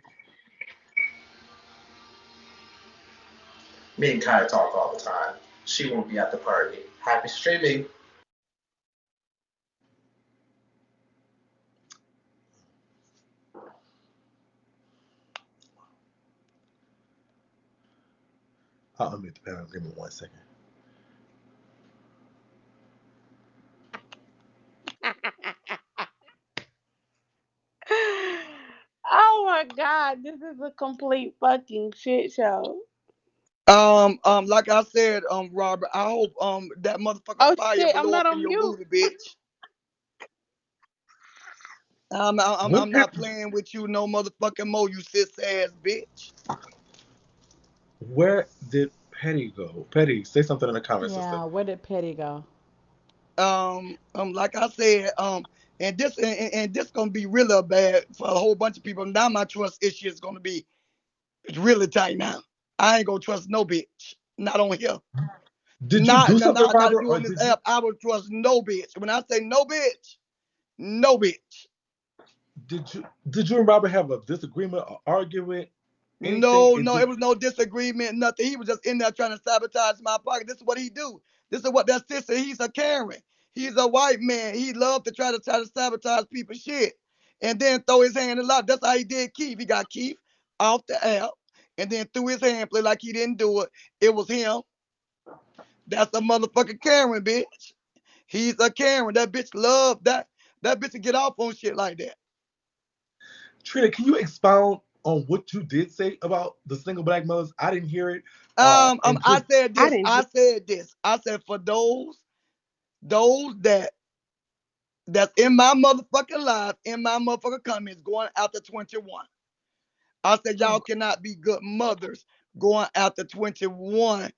Me and Kaya talk all the time. She won't be at the party. Happy streaming. I'll unmute the panel. Give me 1 second. Oh my god, this is a complete fucking shit show. Like I said, Robert, I hope that motherfucker Oh fire shit, I'm blow not up in on your mute. booty, bitch. What I'm not Petty? playing with you no motherfucking more, you sis ass bitch. Where did Petty go? Petty, say something in the comments, sister. Yeah, where did Petty go? Like I said, and this gonna be really bad for a whole bunch of people. Now my trust issue is gonna be really tight now. I ain't gonna trust no bitch. Not on here. Did you do something, Not if Robert, you or on this did you app, I would trust no bitch. When I say no bitch, no bitch. did you and Robert have a disagreement or argument? Anything? No, It no, just it was no disagreement, nothing. He was just in there trying to sabotage my pocket. This is what he do. This is what that sister. He's a Karen. He's a white man. He loved to try to sabotage people's shit, and then throw his hand in the lot. That's how he did Keith. He got Keith off the app, and then threw his hand, play like he didn't do it. It was him. That's a motherfucking Karen, bitch. He's a Karen. That bitch love that. That bitch to get off on shit like that. Trina, can you expound on what you did say about the single black mothers? I didn't hear it. And I just said I this. didn't I hear. said this. I said for those that's in my motherfucking life, in my motherfucking comments, going after 21. I said y'all cannot be good mothers going after 21,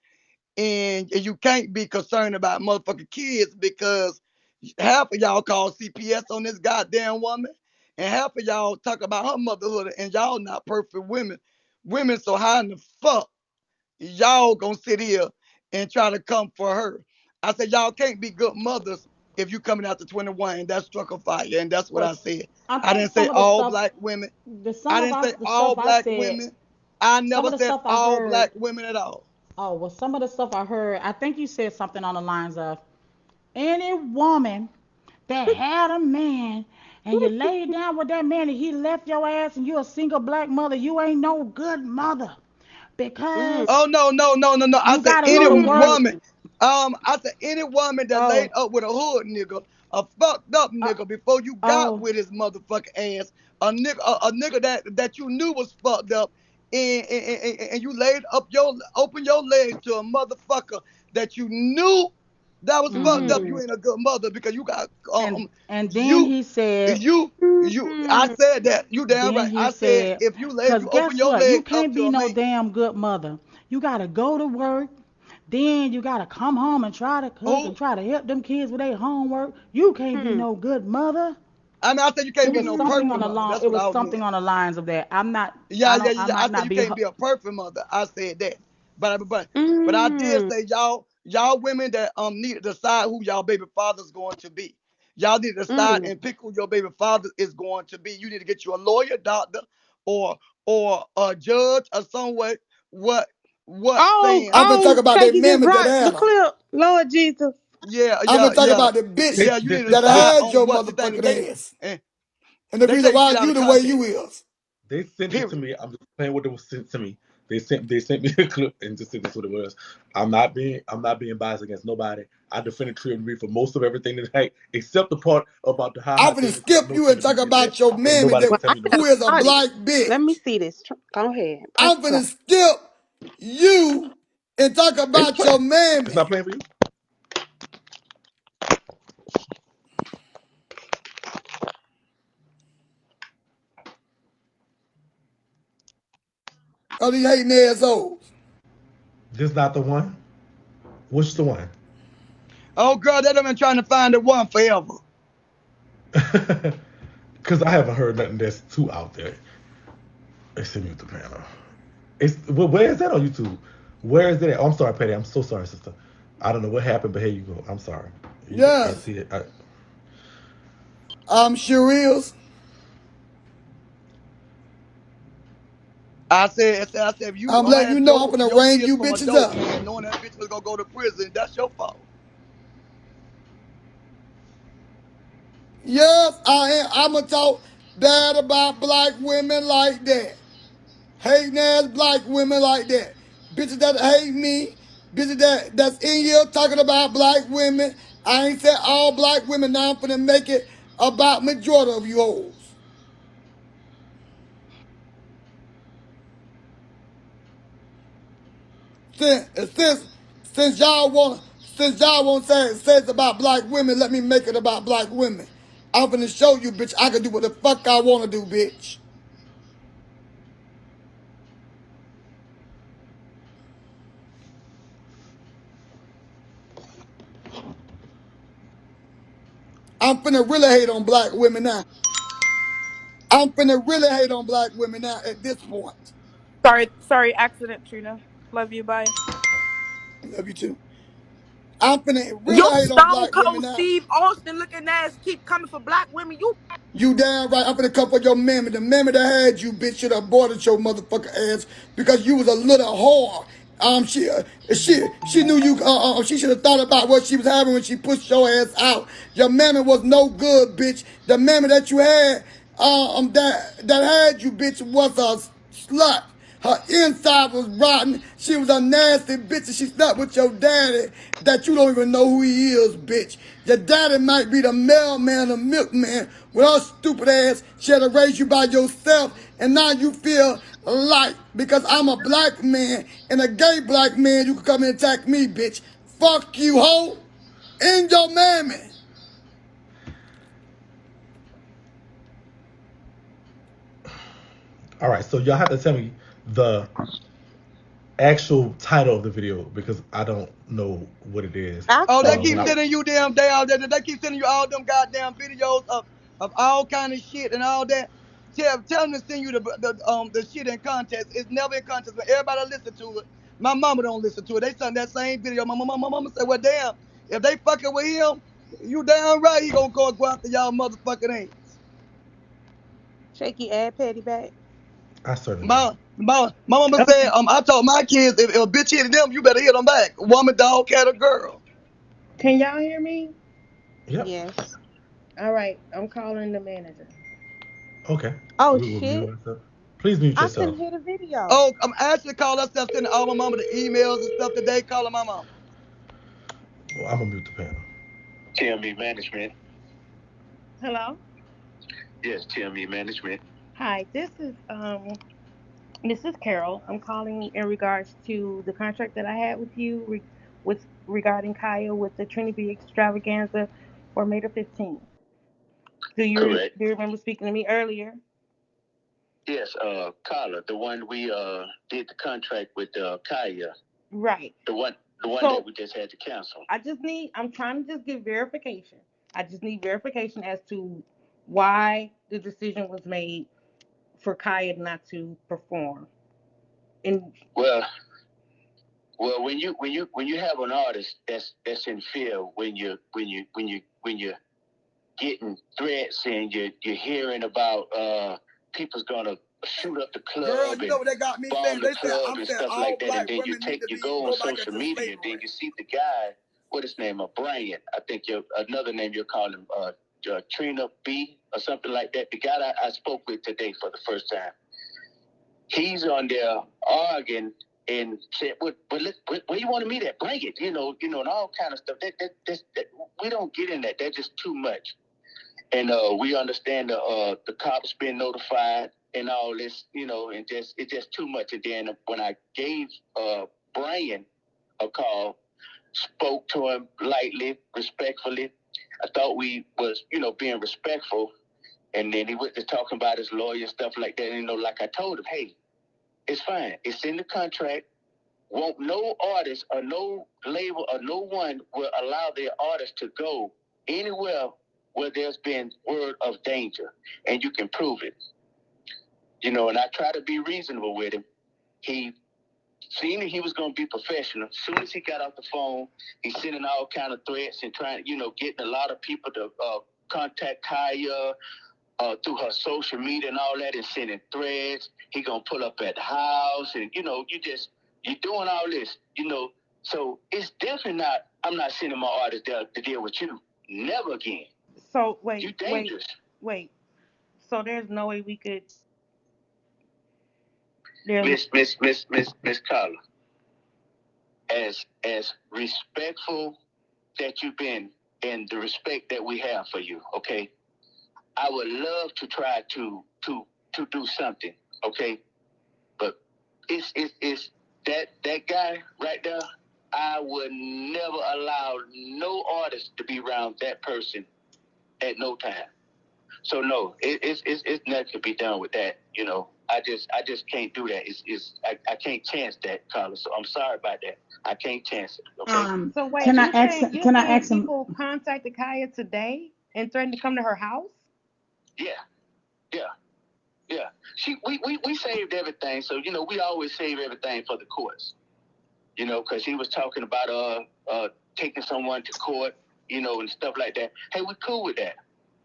and you can't be concerned about motherfucking kids because half of y'all call CPS on this goddamn woman, and half of y'all talk about her motherhood, and y'all not perfect women. Women so high in the fuck, y'all gonna sit here and try to come for her. I said y'all can't be good mothers if you coming after 21, and that struck a fire, and that's what Well, I said. I I think didn't say some of the all stuff, black women. some I of didn't say the all stuff I black said, women. I some never of the said stuff I all heard. black women at all. Oh, well, some of the stuff I heard, I think you said something on the lines of any woman that had a man and you laid down with that man and he left your ass and you're a single black mother, you ain't no good mother Mm, because Oh no, no, no, no, no. I you said gotta go any to work. woman. I said any woman that laid Oh, up with a hood nigga, a fucked up uh, nigga before you got oh, with his motherfucking ass, a nigga that you knew was fucked up, and you laid up open your legs to a motherfucker that you knew that was fucked mm-hmm. up. You mm, ain't a good mother because you got And then you he said, you. I mm. said that. You damn then right. he I said said, if you cause you open guess your what? You leg up can't to be a no man. damn good mother. You gotta go to work. Then you gotta come home and try to cook and Who? try to help them kids with their homework. You can't be Hmm. no good mother. I mean, I said you It can't be was no something perfect on the mother. long. That's It what was I meant. something on the lines of that. I'm not. Yeah, I yeah, don't. yeah, I yeah. I might said not you be. can't be a perfect mother. I said that. But I did Mm. say y'all women that need to decide who y'all baby father's going to be. Y'all need to decide Mm. and pick who your baby father is going to be. You need to get you a lawyer, doctor, or a judge or some way. What Oh, saying? I'm gonna talk oh, about that Shaky just mammy that brought the had her. clip. Lord Jesus. Yeah, I'm yeah, gonna talk yeah. about the bitch they Yeah, you they need to sent that it to decide me. had on your what the thing is. motherfucking ass. And And the they reason take why shit out you of the way you context. is. They sent it to Period. me. I'm just saying what it was sent to me. They sent me a clip and just said this what it was. I'm not being biased against nobody. I defended Trina B for most of everything that hey, except the part about the ha I'm ha gonna thing because I skip know you and Trina B talk did that. about your So mammy nobody that Well, can tell I me no got who different. is a an black audience. Let me bitch. see this. Go ahead. Press I'm play. gonna skip you and talk It's about your playing. It's mammy. not playing for you. Of these hating assholes. This not the one. What's the one? Oh, girl, they done been trying to find the one forever. Because I haven't heard nothing that's too out there. Let's see mute the panel. Where is that on YouTube? Where is it at? Oh, I'm sorry, Patty. I'm so sorry, sister. I don't know what happened, but here you go. I'm sorry. I Yes, see it. I'm sure is. I said, if you I'm letting you had know I'm gonna your ring kids you from a bitches dope up. man, knowing that bitch was gonna go to prison, that's your fault. Yes, I am. I'm gonna talk bad about black women like that. Hating ass black women like that. Bitches that hate me. Bitches that's in here talking about black women. I ain't said all black women. Now I'm finna make it about majority of you hoes. Since since since y'all want to say it's about black women, let me make it about black women. I'm finna show you, bitch, I can do what the fuck I wanna do, bitch. I'm finna really hate on black women now. I'm finna really hate on black women now at this point. Sorry, accident, Trina. Love you, bye. Love you too. I'm finna Your really hate on Stone black women Cold now. Steve Austin looking ass keep coming for black women. You You damn right. I'm finna come for your mammy. The mammy that had you, bitch, should have aborted your motherfucking ass because you was a little whore. She knew you. She should have thought about what she was having when she pushed your ass out. Your mammy was no good, bitch. The mammy that you had, that had you, bitch, was a slut. Her inside was rotten. She was a nasty bitch and she slept with your daddy that you don't even know who he is, bitch. Your daddy might be the mailman or milkman with her stupid ass. She had to raise you by yourself and now you feel like because I'm a black man and a gay black man, you can come and attack me, bitch. Fuck you, hoe. And your mammy. All right, so y'all have to tell me the actual title of the video because I don't know what it is. I Oh, they couldn't When keep I hear. sending you damn down there. They keep sending you all them goddamn videos of all kind of shit and all that. Tell them to send you the shit in context. It's never in context, but everybody listen to it. My mama don't listen to it. They send that same video. My mama said, well, damn, if they fucking with him, you damn right he gonna go after y'all motherfucking ass. Shaky add Petty back. I certainly will. My mama said, Okay. I told my kids if a bitch hit them, you better hit them back. Woman, dog, cat, or girl. Can y'all hear me? Yep. Yes. All right, I'm calling the manager. Okay. Oh We will mute shit. ourselves. Please mute I yourself. couldn't hear the video. Oh, I'm actually calling herself sending all my mama the emails and stuff today, calling my mama. Well, I'm gonna mute the panel. TME Management. Hello. Yes, TME Management. Hi. This is Carol. I'm calling in regards to the contract that I had with you with regarding Kaya with the Trinity Extravaganza for May the 15th. Correct. Do you remember speaking to me earlier? Yes, Carla, the one we did the contract with Kaya. Right. The one that we just had to cancel. I'm trying to just get verification. I just need verification as to why the decision was made for Kaya not to perform. And Well, when you have an artist that's in fear when you're getting threats and you're hearing about people's gonna shoot up the Girl, club you know and what they got me saying? bomb the They said club I'm and saying stuff all like that, black and then women need to you be go on go back social into media, then slavery. you see the guy, what his name, Brian. I think another name you'll call him Trina B or something like that. The guy I spoke with today for the first time, he's on there arguing and said, where you want to meet at? Bring it, and all kind of stuff. That we don't get in that. That's just too much. And we understand the cops being notified and all this, and it's just too much. And then when I gave Brian a call, spoke to him lightly, respectfully. I thought we was, being respectful. And then he went to talking about his lawyer, stuff like that. Like I told him, hey, it's fine. It's in the contract. Won't no artist or no label or no one will allow their artist to go anywhere where there's been word of danger, and you can prove it. And I try to be reasonable with him. He seeing that he was going to be professional. As soon as he got off the phone, he's sending all kind of threats and trying, getting a lot of people to contact Kaya through her social media and all that, and sending threads. He gonna pull up at the house, and you're doing all this, So it's definitely not. I'm not sending my artist there to deal with you. Never again. so You wait, wait, dangerous. wait. So there's no way we could. There's Miss Carla, as respectful that you've been and the respect that we have for you, okay? I would love to try to do something, okay? But it's that guy right there. I would never allow no artist to be around that person at no time. So no, it's nothing to be done with that. You know, I just can't do that. I can't chance that, Carla. So I'm sorry about that. I can't chance it. Okay. So wait, Can I you ask? saying Can I ask him? people contacted Kaya today and threatened to come to her house? Yeah, yeah, yeah. We saved everything. So you know, we always save everything for the courts. You know, because he was talking about taking someone to court, you know, and stuff like that. Hey, we cool with that.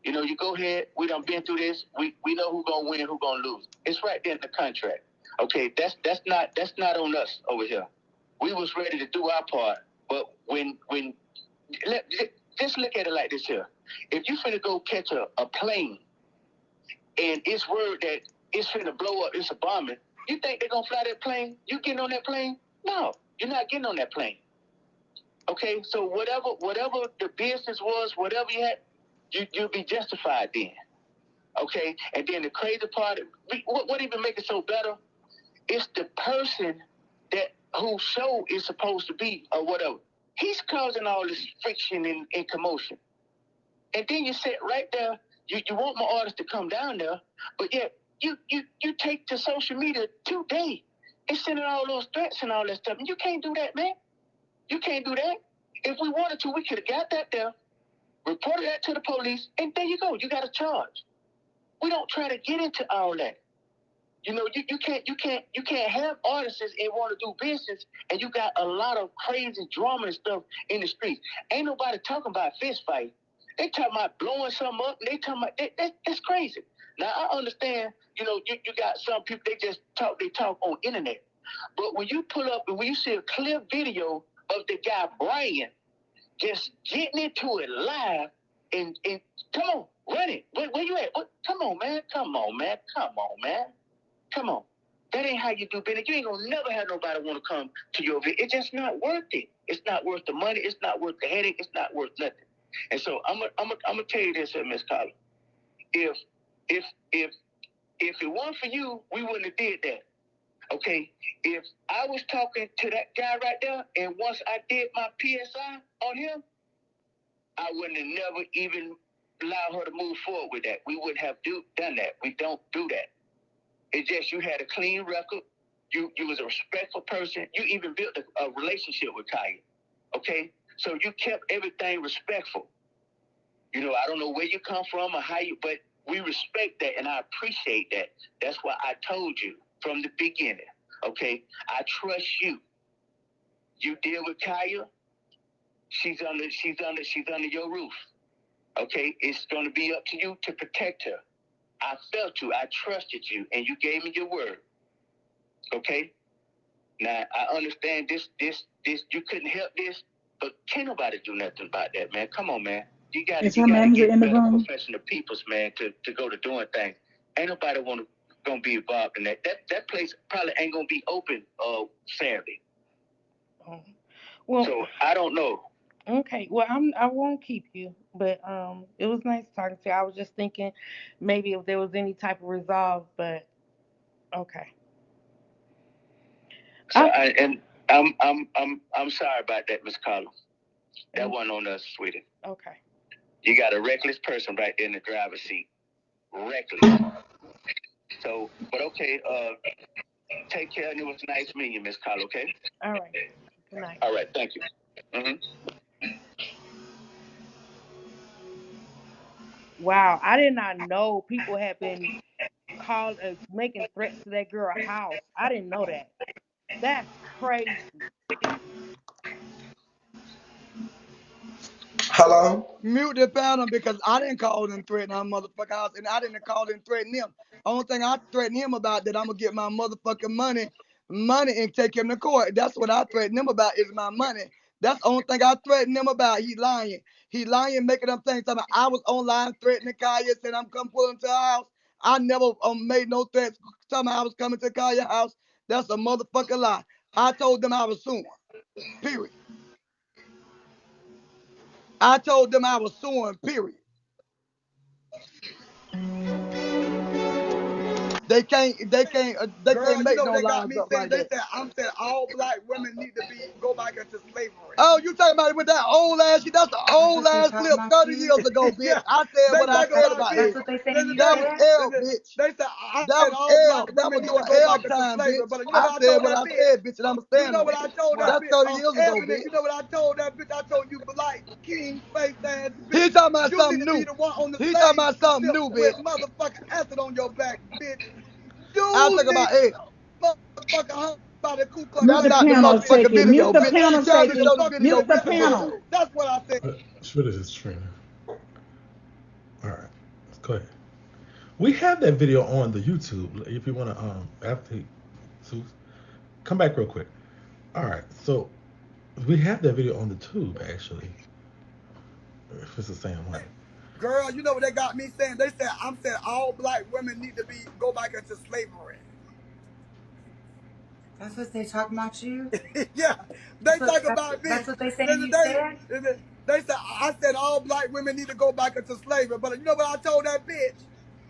You know, you go ahead. We done been through this. We know who's gonna win and who's gonna lose. It's right there in the contract. Okay, that's not on us over here. We was ready to do our part, but when just look at it like this here. If you finna go catch a plane and it's word that it's finna blow up, it's a bombing, you think they're gonna fly that plane? You getting on that plane? No, you're not getting on that plane. Okay, so whatever the business was, whatever you had, you'll be justified then. Okay, and then the crazy part, what even make it so better? It's the person that whose show is supposed to be or whatever. He's causing all this friction and commotion. And then you sit right there, you want my artist to come down there, but yet you take to social media today and sending all those threats and all that stuff. And you can't do that, man. You can't do that. If we wanted to, we could have got that there, reported that to the police, and there you go. You got a charge. We don't try to get into all that. You know, you can't have artists and want to do business, and you got a lot of crazy drama and stuff in the streets. Ain't nobody talking about fist fight. They talking about blowing something up. And they talking about that's crazy. Now I understand. You know, you got some people they just talk. They talk on internet, but when you pull up and when you see a clear video of the guy Brian just getting into it live and come on, run it. Where you at? Come on, man. Come on, man. Come on, man. Come on. That ain't how you do business. You ain't gonna never have nobody want to come to your event. It's just not worth it. It's not worth the money. It's not worth the headache. It's not worth nothing. And so I'm gonna tell you this, Miss Carla. If it weren't for you, we wouldn't have did that. Okay. If I was talking to that guy right there, and once I did my PSI on him, I wouldn't have never even allowed her to move forward with that. We wouldn't have done that. We don't do that. It's just you had a clean record. You was a respectful person. You even built a relationship with Kaya. Okay? So you kept everything respectful. You know, I don't know where you come from or how you, but we respect that and I appreciate that. That's why I told you from the beginning. Okay? I trust you. You deal with Kaya. She's under your roof. Okay? It's gonna be up to you to protect her. I felt you, I trusted you, and you gave me your word. Okay? Now I understand this you couldn't help this, but can't nobody do nothing about that, man. Come on, man. You gotta get better professional peoples, man, to go to doing things. Ain't nobody gonna be involved in that. That place probably ain't gonna be open Saturday. Well, so I don't know. Okay, well, I won't keep you, but it was nice talking to you. I was just thinking maybe if there was any type of resolve, but okay. So I'm sorry about that, Miss Carla. That wasn't on us, sweetie. Okay. You got a reckless person right there in the driver's seat. Reckless. So, but okay, take care, and it was nice meeting you, Miss Carla, okay? All right. Good night. All right, thank you. Mm-hmm. Wow, I did not know people had been called making threats to that girl house. I didn't know that. That's crazy. Hello? Mute the panel because I didn't call and threaten our motherfucking house, and I didn't call and threaten him. Only thing I threatened him about that I'm gonna get my motherfucking money and take him to court. That's what I threatened him about is my money. That's the only thing I threatened him about. He lying. He lying, making them things. I was online threatening Kaya, saying I'm coming pull him to our house. I never made no threats. Telling I was coming to Kaya's house. That's a motherfucking lie. I told them I was suing. Period. I told them I was suing, period. They can't Girl, make you know no what they got lines me up saying? like They that. said, I'm saying all black women need to go by back into slavery. Oh, you talking about it with that old ass shit? That's the old ass clip 30 years ago, bitch. Yeah. I said what I talk said about about bitch. L. That's what they saying you That was said? L, bitch. They said I That said was all L. black That women was need doing to go L back into time, slavery. bitch. But you know I what I said told what that I bitch? said, bitch, and I'm You standing know on what it. I told that That's bitch? 30 years ago, Ebony, bitch. you know what I told that bitch? I told you black king face ass bitch. He talking about You need something to be new. the one on the He talking slave about something ship new, with bitch. motherfucking acid on your back, bitch. I You think need about L. motherfucking hung by the Ku Klux Mute That's the Klan not the panel, bitch. motherfucking Shakie. Mute video, the That's bitch. panel, Ain't y'all just the Shakie. showed the fuck video Mute the weeks exactly what ago? panel. I, that's what I said. What is this, Trina? All right, let's go ahead. We have that video on the YouTube. If you want to, after so come back real quick. All right, so we have that video on the tube actually. If it's the same one. Girl, you know what they got me saying? They said I'm saying all black women need to go back into slavery. That's what they talking about you? Yeah, they talk about me. That's what they saying you They, said? they said I said all black women need to go back into slavery. But you know what I told that bitch?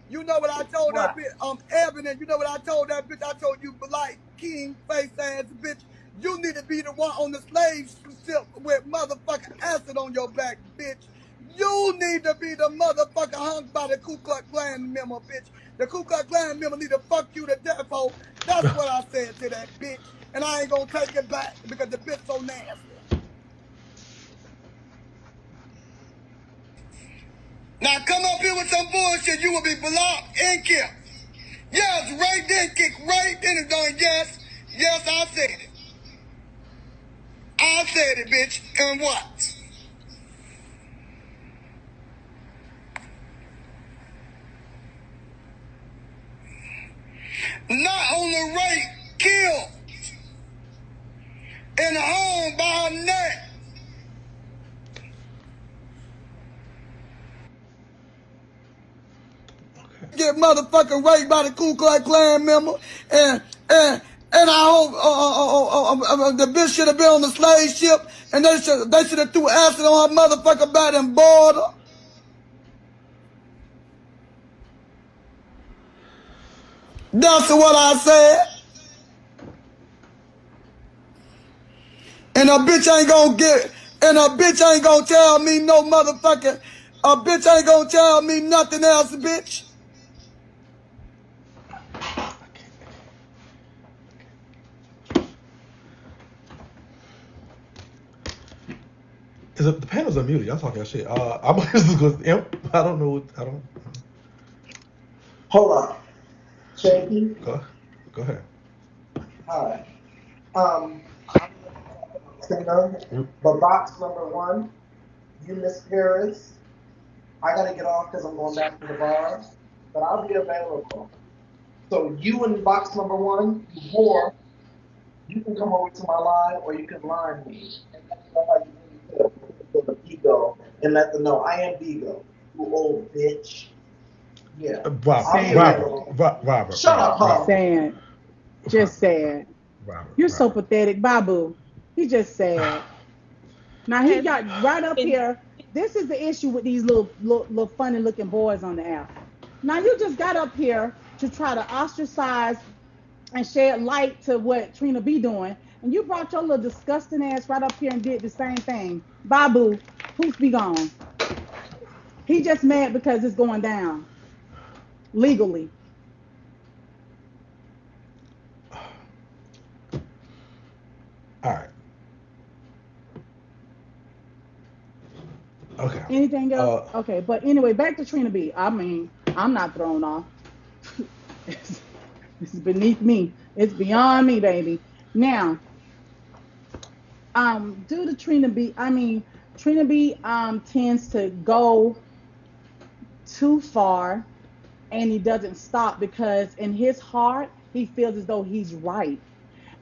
You know what I told that What? bitch? Evan, you know what I told that bitch? I told you black king face ass bitch. You need to be the one on the slave ship with motherfucking acid on your back, bitch. You need to be the motherfucker hung by the Ku Klux Klan member, bitch. The Ku Klux Klan member need to fuck you to death, ho. That's what I said to that bitch. And I ain't gonna take it back because the bitch so nasty. Now come up here with some bullshit, you will be blocked and killed. Yes, right then, kick right then and done. Yes, yes, I said it. I said it, bitch. And what? Not only rape, kill, in the home by her neck. Okay. Get motherfucking raped by the Ku Klux Klan member, and and and I hope the bitch should have been on the slave ship, and they should have threw acid on her motherfucking body and boiled her. That's what I said. And a bitch ain't gonna get, and a bitch ain't gonna tell me no motherfucking, a bitch ain't gonna tell me nothing else, bitch. Is it, the panel's unmuted. Y'all talking that shit. I'm just going. I don't know. I don't. Hold on. Shaky. Go ahead. Hi. I'm Trina, but box number one, you Miss Paris. I gotta get off because I'm going back to the bar, but I'll be available. So you in box number one, you whore, you can come over to my line or you can line me and let me know how you really feel. Go to Bigo and let them know I am Bigo. You old bitch. Yeah. I'll be Saying, available. Robert. Shut up, huh? saying, just sad. You're so Robert. pathetic, Babu. He just sad. Now he Has got right up been here. This is the issue with these little funny looking boys on the app. Now you just got up here to try to ostracize and shed light to what Trina be doing, and you brought your little disgusting ass right up here and did the same thing. Babu, poof be gone. He just mad because it's going down legally. All right. Okay. Anything else? Uh, Okay, but anyway, back to Trina B. I mean, I'm not thrown off. It's beneath me. It's beyond me, baby. Now, due to Trina B, I mean, Trina B tends to go too far and he doesn't stop because in his heart, he feels as though he's right.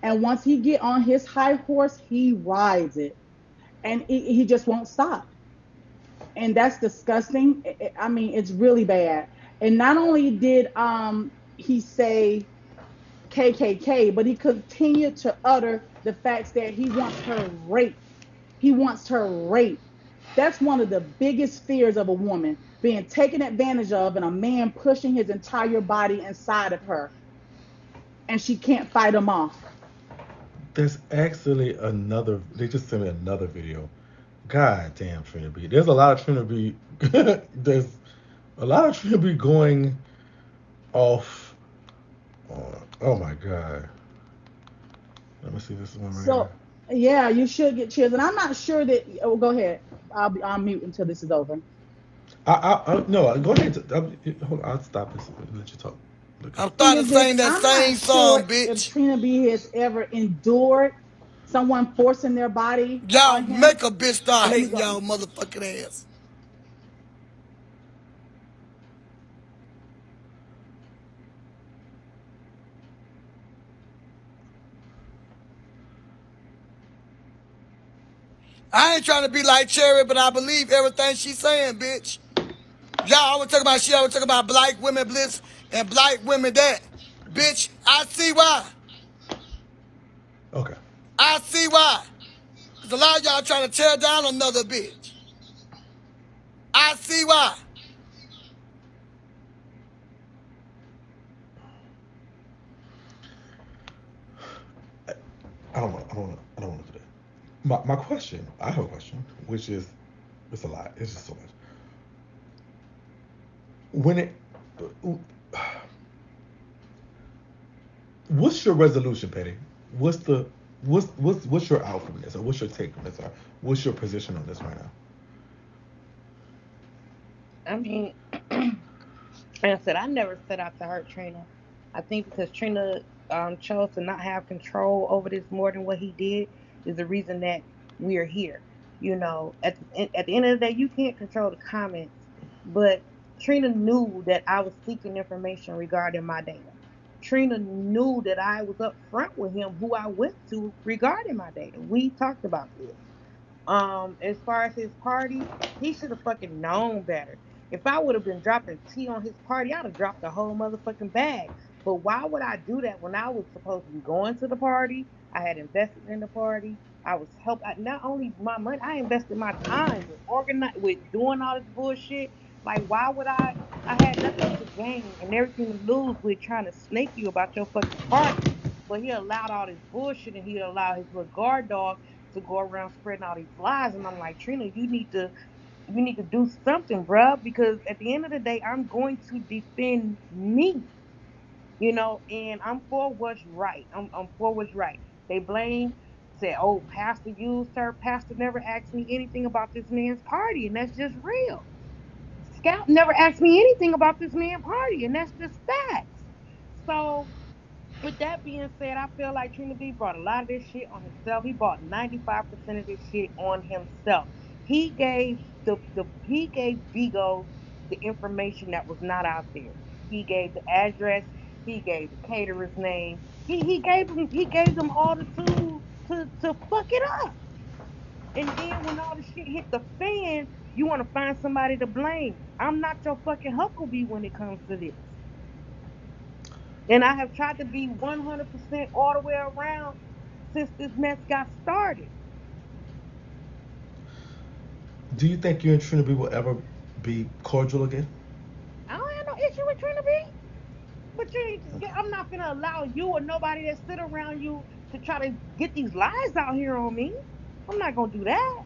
And once he get on his high horse, he rides it. And he just won't stop. And that's disgusting. I mean, it's really bad. And not only did he say KKK, but he continued to utter the facts that he wants her raped. He wants her raped. That's one of the biggest fears of a woman, being taken advantage of and a man pushing his entire body inside of her and she can't fight him off. There's actually another. They just sent me another video. God damn, Trina B. There's a lot of Trina B. There's a lot of Trina B going off. Oh my god. Let me see this one right here. So yeah, you should get chills, and I'm not sure that. Oh, go ahead. I'll mute until this is over. No, go ahead. Hold on, I'll stop this and let you talk. Look at I'm it. Thing starting is to this, sing that I'm same not sure song, if bitch. Trina B has ever endured someone forcing their body Y'all on him. make a bitch start Let me hating go. y'all motherfucking ass. I ain't trying to be like Cherry, but I believe everything she's saying, bitch. Y'all always talk about shit, always talk about black women bliss and black women that. Bitch, I see why. Okay. I see why. Because a lot of y'all trying to tear down another bitch. I see why. I don't want. I don't want. I don't want to do that. My question. I have a question, which is, it's a lot. It's just so much. When it, what's your resolution, Petty? What's the what's your out from this, or what's your take from this, or what's your position on this right now? I mean, like I said, I never set out to hurt Trina. I think because Trina chose to not have control over this more than what he did is the reason that we're here. You know, at the end of the day, you can't control the comments, but Trina knew that I was seeking information regarding my data. Trina knew that I was upfront with him who I went to regarding my data. We talked about this. As far as his party, he should have fucking known better. If I would have been dropping tea on his party, I'd have dropped the whole motherfucking bag. But why would I do that when I was supposed to be going to the party? I had invested in the party. I was not only my money, I invested my time with with doing all this bullshit. Like, why would I? I had nothing to gain and everything to lose with trying to snake you about your fucking party. But he allowed all this bullshit, and he allowed his little guard dog to go around spreading all these lies. And I'm like, Trina, you need to do something, bruh, because at the end of the day, I'm going to defend me, and I'm for what's right. I'm for what's right. They said, oh, Pastor used her. Pastor never asked me anything about this man's party, and that's just real. Scout never asked me anything about this man's party, and that's just facts. So with that being said, I feel like Trina B brought a lot of this shit on himself. He brought 95% of this shit on himself. He gave he gave Bigo the information that was not out there. He gave the address. He gave the caterer's name. He gave them all the tools to fuck it up. And then when all the shit hit the fan, you want to find somebody to blame. I'm not your fucking Huckabee when it comes to this. And I have tried to be 100% all the way around since this mess got started. Do you think you and Trina B will ever be cordial again? I don't have no issue with Trina B. But I'm not gonna allow you or nobody that sit around you to try to get these lies out here on me. I'm not gonna do that.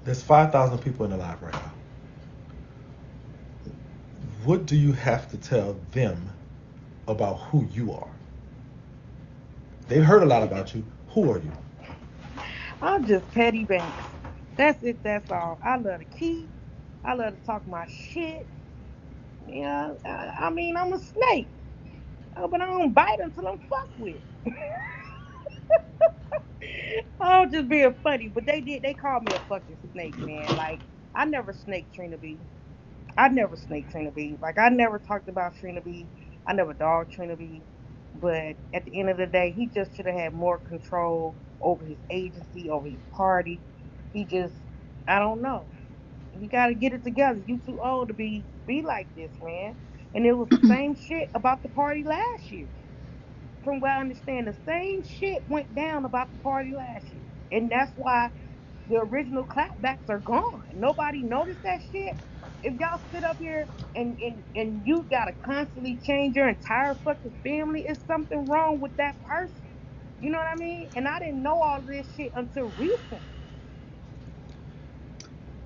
There's 5,000 people in the live right now. What do you have to tell them about who you are? They've heard a lot about you. Who are you? I'm just Pettybanks. That's it. That's all. I love to keep. I love to talk my shit. Yeah, I mean, I'm a snake, but I don't bite until I'm fucked with. Oh, just being funny, but they called me a fucking snake, man. Like, I never snaked Trina B. I never snaked Trina B. Like, I never talked about Trina B. I never dogged Trina B. But at the end of the day, he just should have had more control over his agency, over his party. He just, I don't know. You got to get it together. You too old to be like this, man. And it was the same shit about the party last year. From what I understand, the same shit went down about the party last year. And that's why the original clapbacks are gone. Nobody noticed that shit. If y'all sit up here and you gotta constantly change your entire fucking family, it's something wrong with that person. You know what I mean? And I didn't know all this shit until recently.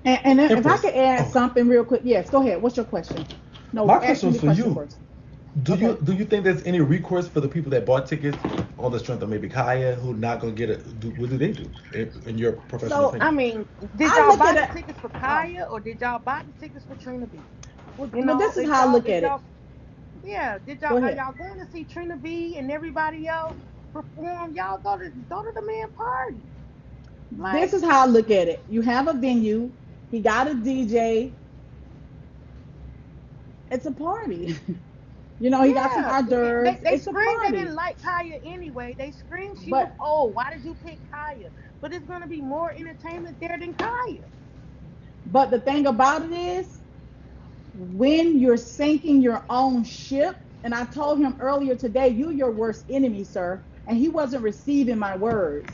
And then if I Empress. could add Oh, something real quick, yes, go ahead. What's your question? No, my ask question me was the for question you. first. Do you Okay. do you think there's any recourse for the people that bought tickets on the strength of maybe Kaya who not gonna get it? What do they do, in your professional So I opinion? mean, did I y'all look buy at the it. tickets for Oh, Kaya or did y'all buy the tickets for Trina B? You well, know, this is how I look if at it. y'all yeah, did y'all Go are ahead. y'all going to see Trina B and everybody else perform? Y'all go to the man party. This Like, is how I look at it. You have a venue. He got a DJ. It's a party. He got some yeah, hors d'oeuvres. they It's a screamed they party. didn't like Kaya anyway. They screamed she was But old. Why did you pick Kaya? But it's gonna be more entertainment there than Kaya. but the thing about it is, when you're sinking your own ship, and I told him earlier today, you're your worst enemy, sir. And he wasn't receiving my words.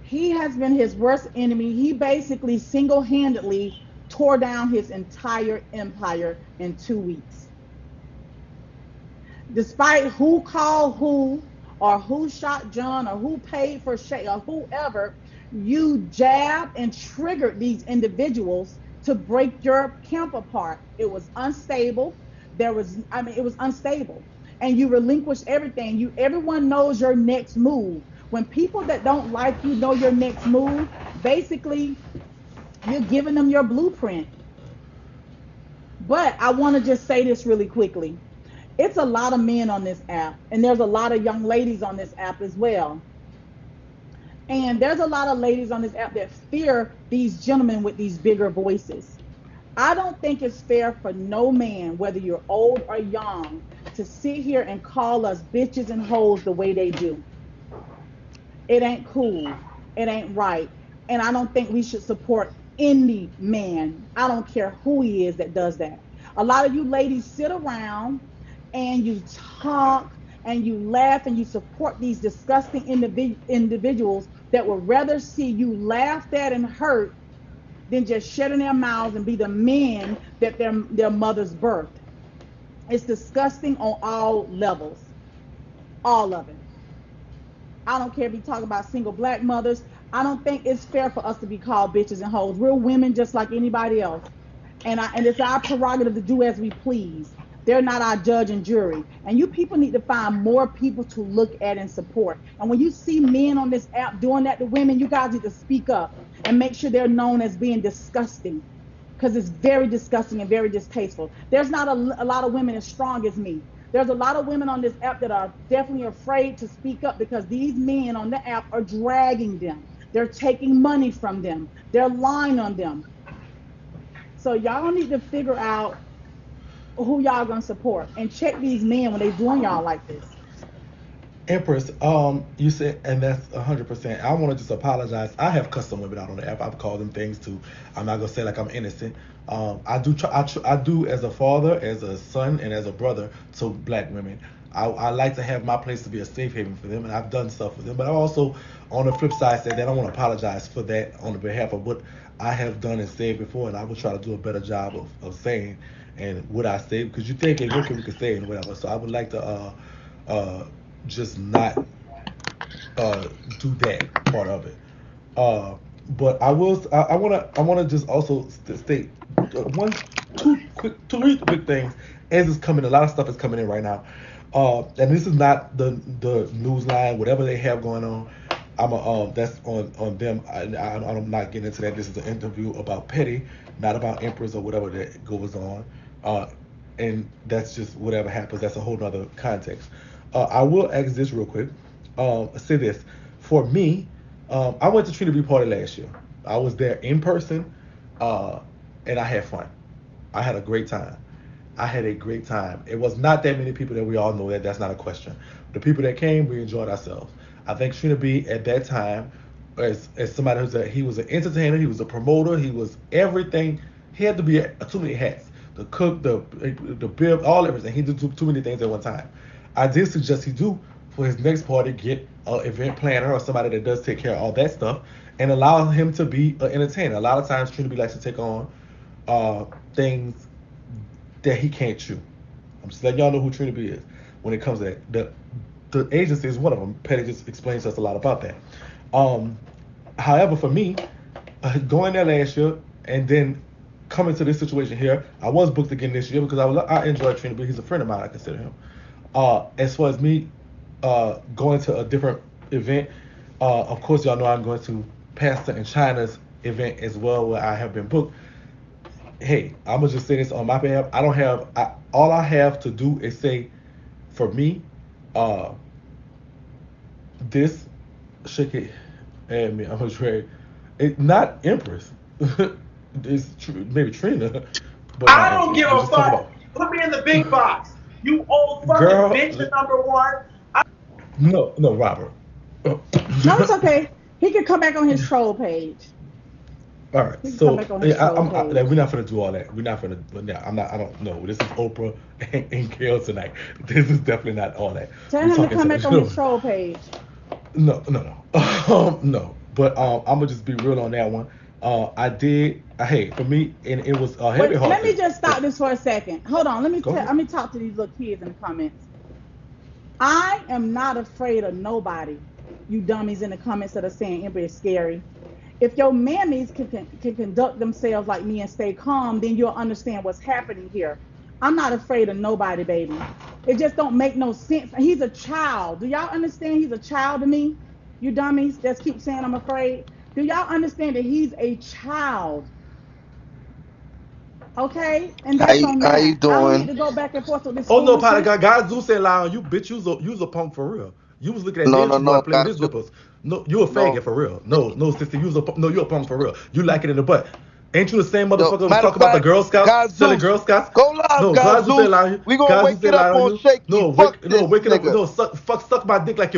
He has been his worst enemy. He basically single handedly tore down his entire empire in 2 weeks. Despite who called who, or who shot John, or who paid for Shay, or whoever, you jabbed and triggered these individuals to break your camp apart. It was unstable. It was unstable. And you relinquished everything. Everyone knows your next move. When people that don't like you know your next move, basically you're giving them your blueprint. But I want to just say this really quickly. It's a lot of men on this app, and there's a lot of young ladies on this app as well. And there's a lot of ladies on this app that fear these gentlemen with these bigger voices. I don't think it's fair for no man, whether you're old or young, to sit here and call us bitches and hoes the way they do. It ain't cool. It ain't right. And I don't think we should support any man. I don't care who he is that does that. A lot of you ladies sit around and you talk and you laugh and you support these disgusting individuals that would rather see you laughed at and hurt than just shutting their mouths and be the men that their mothers birthed. It's disgusting on all levels, all of it. I don't care if you talk about single black mothers. I don't think it's fair for us to be called bitches and hoes. We're women just like anybody else. And it's our prerogative to do as we please. They're not our judge and jury. And you people need to find more people to look at and support. And when you see men on this app doing that to women, you guys need to speak up and make sure they're known as being disgusting, because it's very disgusting and very distasteful. There's not a lot of women as strong as me. There's a lot of women on this app that are definitely afraid to speak up because these men on the app are dragging them. They're taking money from them. They're lying on them. So y'all need to figure out who y'all gonna support and check these men when they doing y'all like this. Empress, you said, and that's 100%. I want to just apologize. I have cussed some women out on the app. I've called them things too. I'm not gonna say like I'm innocent. I do try. I do as a father, as a son, and as a brother to black women. I like to have my place to be a safe haven for them, and I've done stuff for them. But I also, on the flip side, said that I want to apologize for that on the behalf of what I have done and said before, and I will try to do a better job of saying and what I say, because you think, hey, okay, we can say it and whatever. So I would like to uh just not uh, do that part of it. Uh, but I wanna just also state one, two, three quick things as it's coming. A lot of stuff is coming in right now, and this is not the news line, whatever they have going on. That's on them. I'm not getting into that. This is an interview about Petty, not about Empress or whatever that goes on. Uh, and that's just whatever happens. That's a whole nother context. I will ask this real quick. Say this for me. I went to Trina B party last year. I was there in person, uh, and I had fun. I had a great time. I had a great time. It was not that many people that we all know that. That's not a question. The people that came, we enjoyed ourselves. I think Trina B at that time, as somebody he was an entertainer, he was a promoter, he was everything. He had to be too many hats. The cook, the bib, all everything. He did too many things at one time. I did suggest he do for his next party get an event planner or somebody that does take care of all that stuff and allow him to be an entertainer. A lot of times Trina B likes to take on things that he can't chew. I'm just letting y'all know who Trina B is when it comes to that. the agency is one of them. Petty just explains to us a lot about that. Um, However, for me, going there last year and then coming to this situation here, I was booked again this year because I enjoy Trina, but he's a friend of mine. I consider him. As far as me going to a different event, of course, y'all know I'm going to Pastor and China's event as well, where I have been booked. Hey, I'm gonna just say this on my behalf. I don't have. All I have to do is say, for me, uh, this Shakie and me. I'm gonna trade. It not Empress. It's maybe Trina, but I not don't Empress. give I'm a just talking fuck. about Put me in the big box. You old fucking girl. bitch, number one. No, no, Robert. No, it's okay. He can come back on his troll page. All right, He can come so back on his troll page. we're not gonna do all that. We're not gonna. Yeah, I'm not. I don't know. This is Oprah and Gail tonight. This is definitely not all that. Tell We're him to talking come back on his troll page. No, no, no, no. But I'm gonna just be real on that one. I did. Hey, for me, and it was a heavy Wait, heart. let me just stop this for a second. Hold on. Go ahead. Let me talk to these little kids in the comments. I am not afraid of nobody. You dummies in the comments that are saying Ember is scary. If your mammies can conduct themselves like me and stay calm, then you'll understand what's happening here. I'm not afraid of nobody, baby. It just don't make no sense. He's a child. Do y'all understand he's a child to me? You dummies that keep saying I'm afraid. Do y'all understand that he's a child? Okay? And How that's you, on how you that. I don't need doing? to go back and forth with this Oh no, Potter, foolishness. guys do say lie on you, bitch. You was a punk for real. You was looking at No, Dave no, boy no, playing with his guys. nipples. No, you a No, faggot for real. No, no, sister, no, you a punk for real. You like it in the butt. Ain't you the same no. motherfucker who was Matter of talking about the fact, Girl Scouts, selling Jesus, Girl Scouts? go live, No, guys do say Jesus. lie on you. We gonna Guys do wake say it up lie on on you. Shaky. No, Fuck wake this it up. nigga. No, suck my dick like you.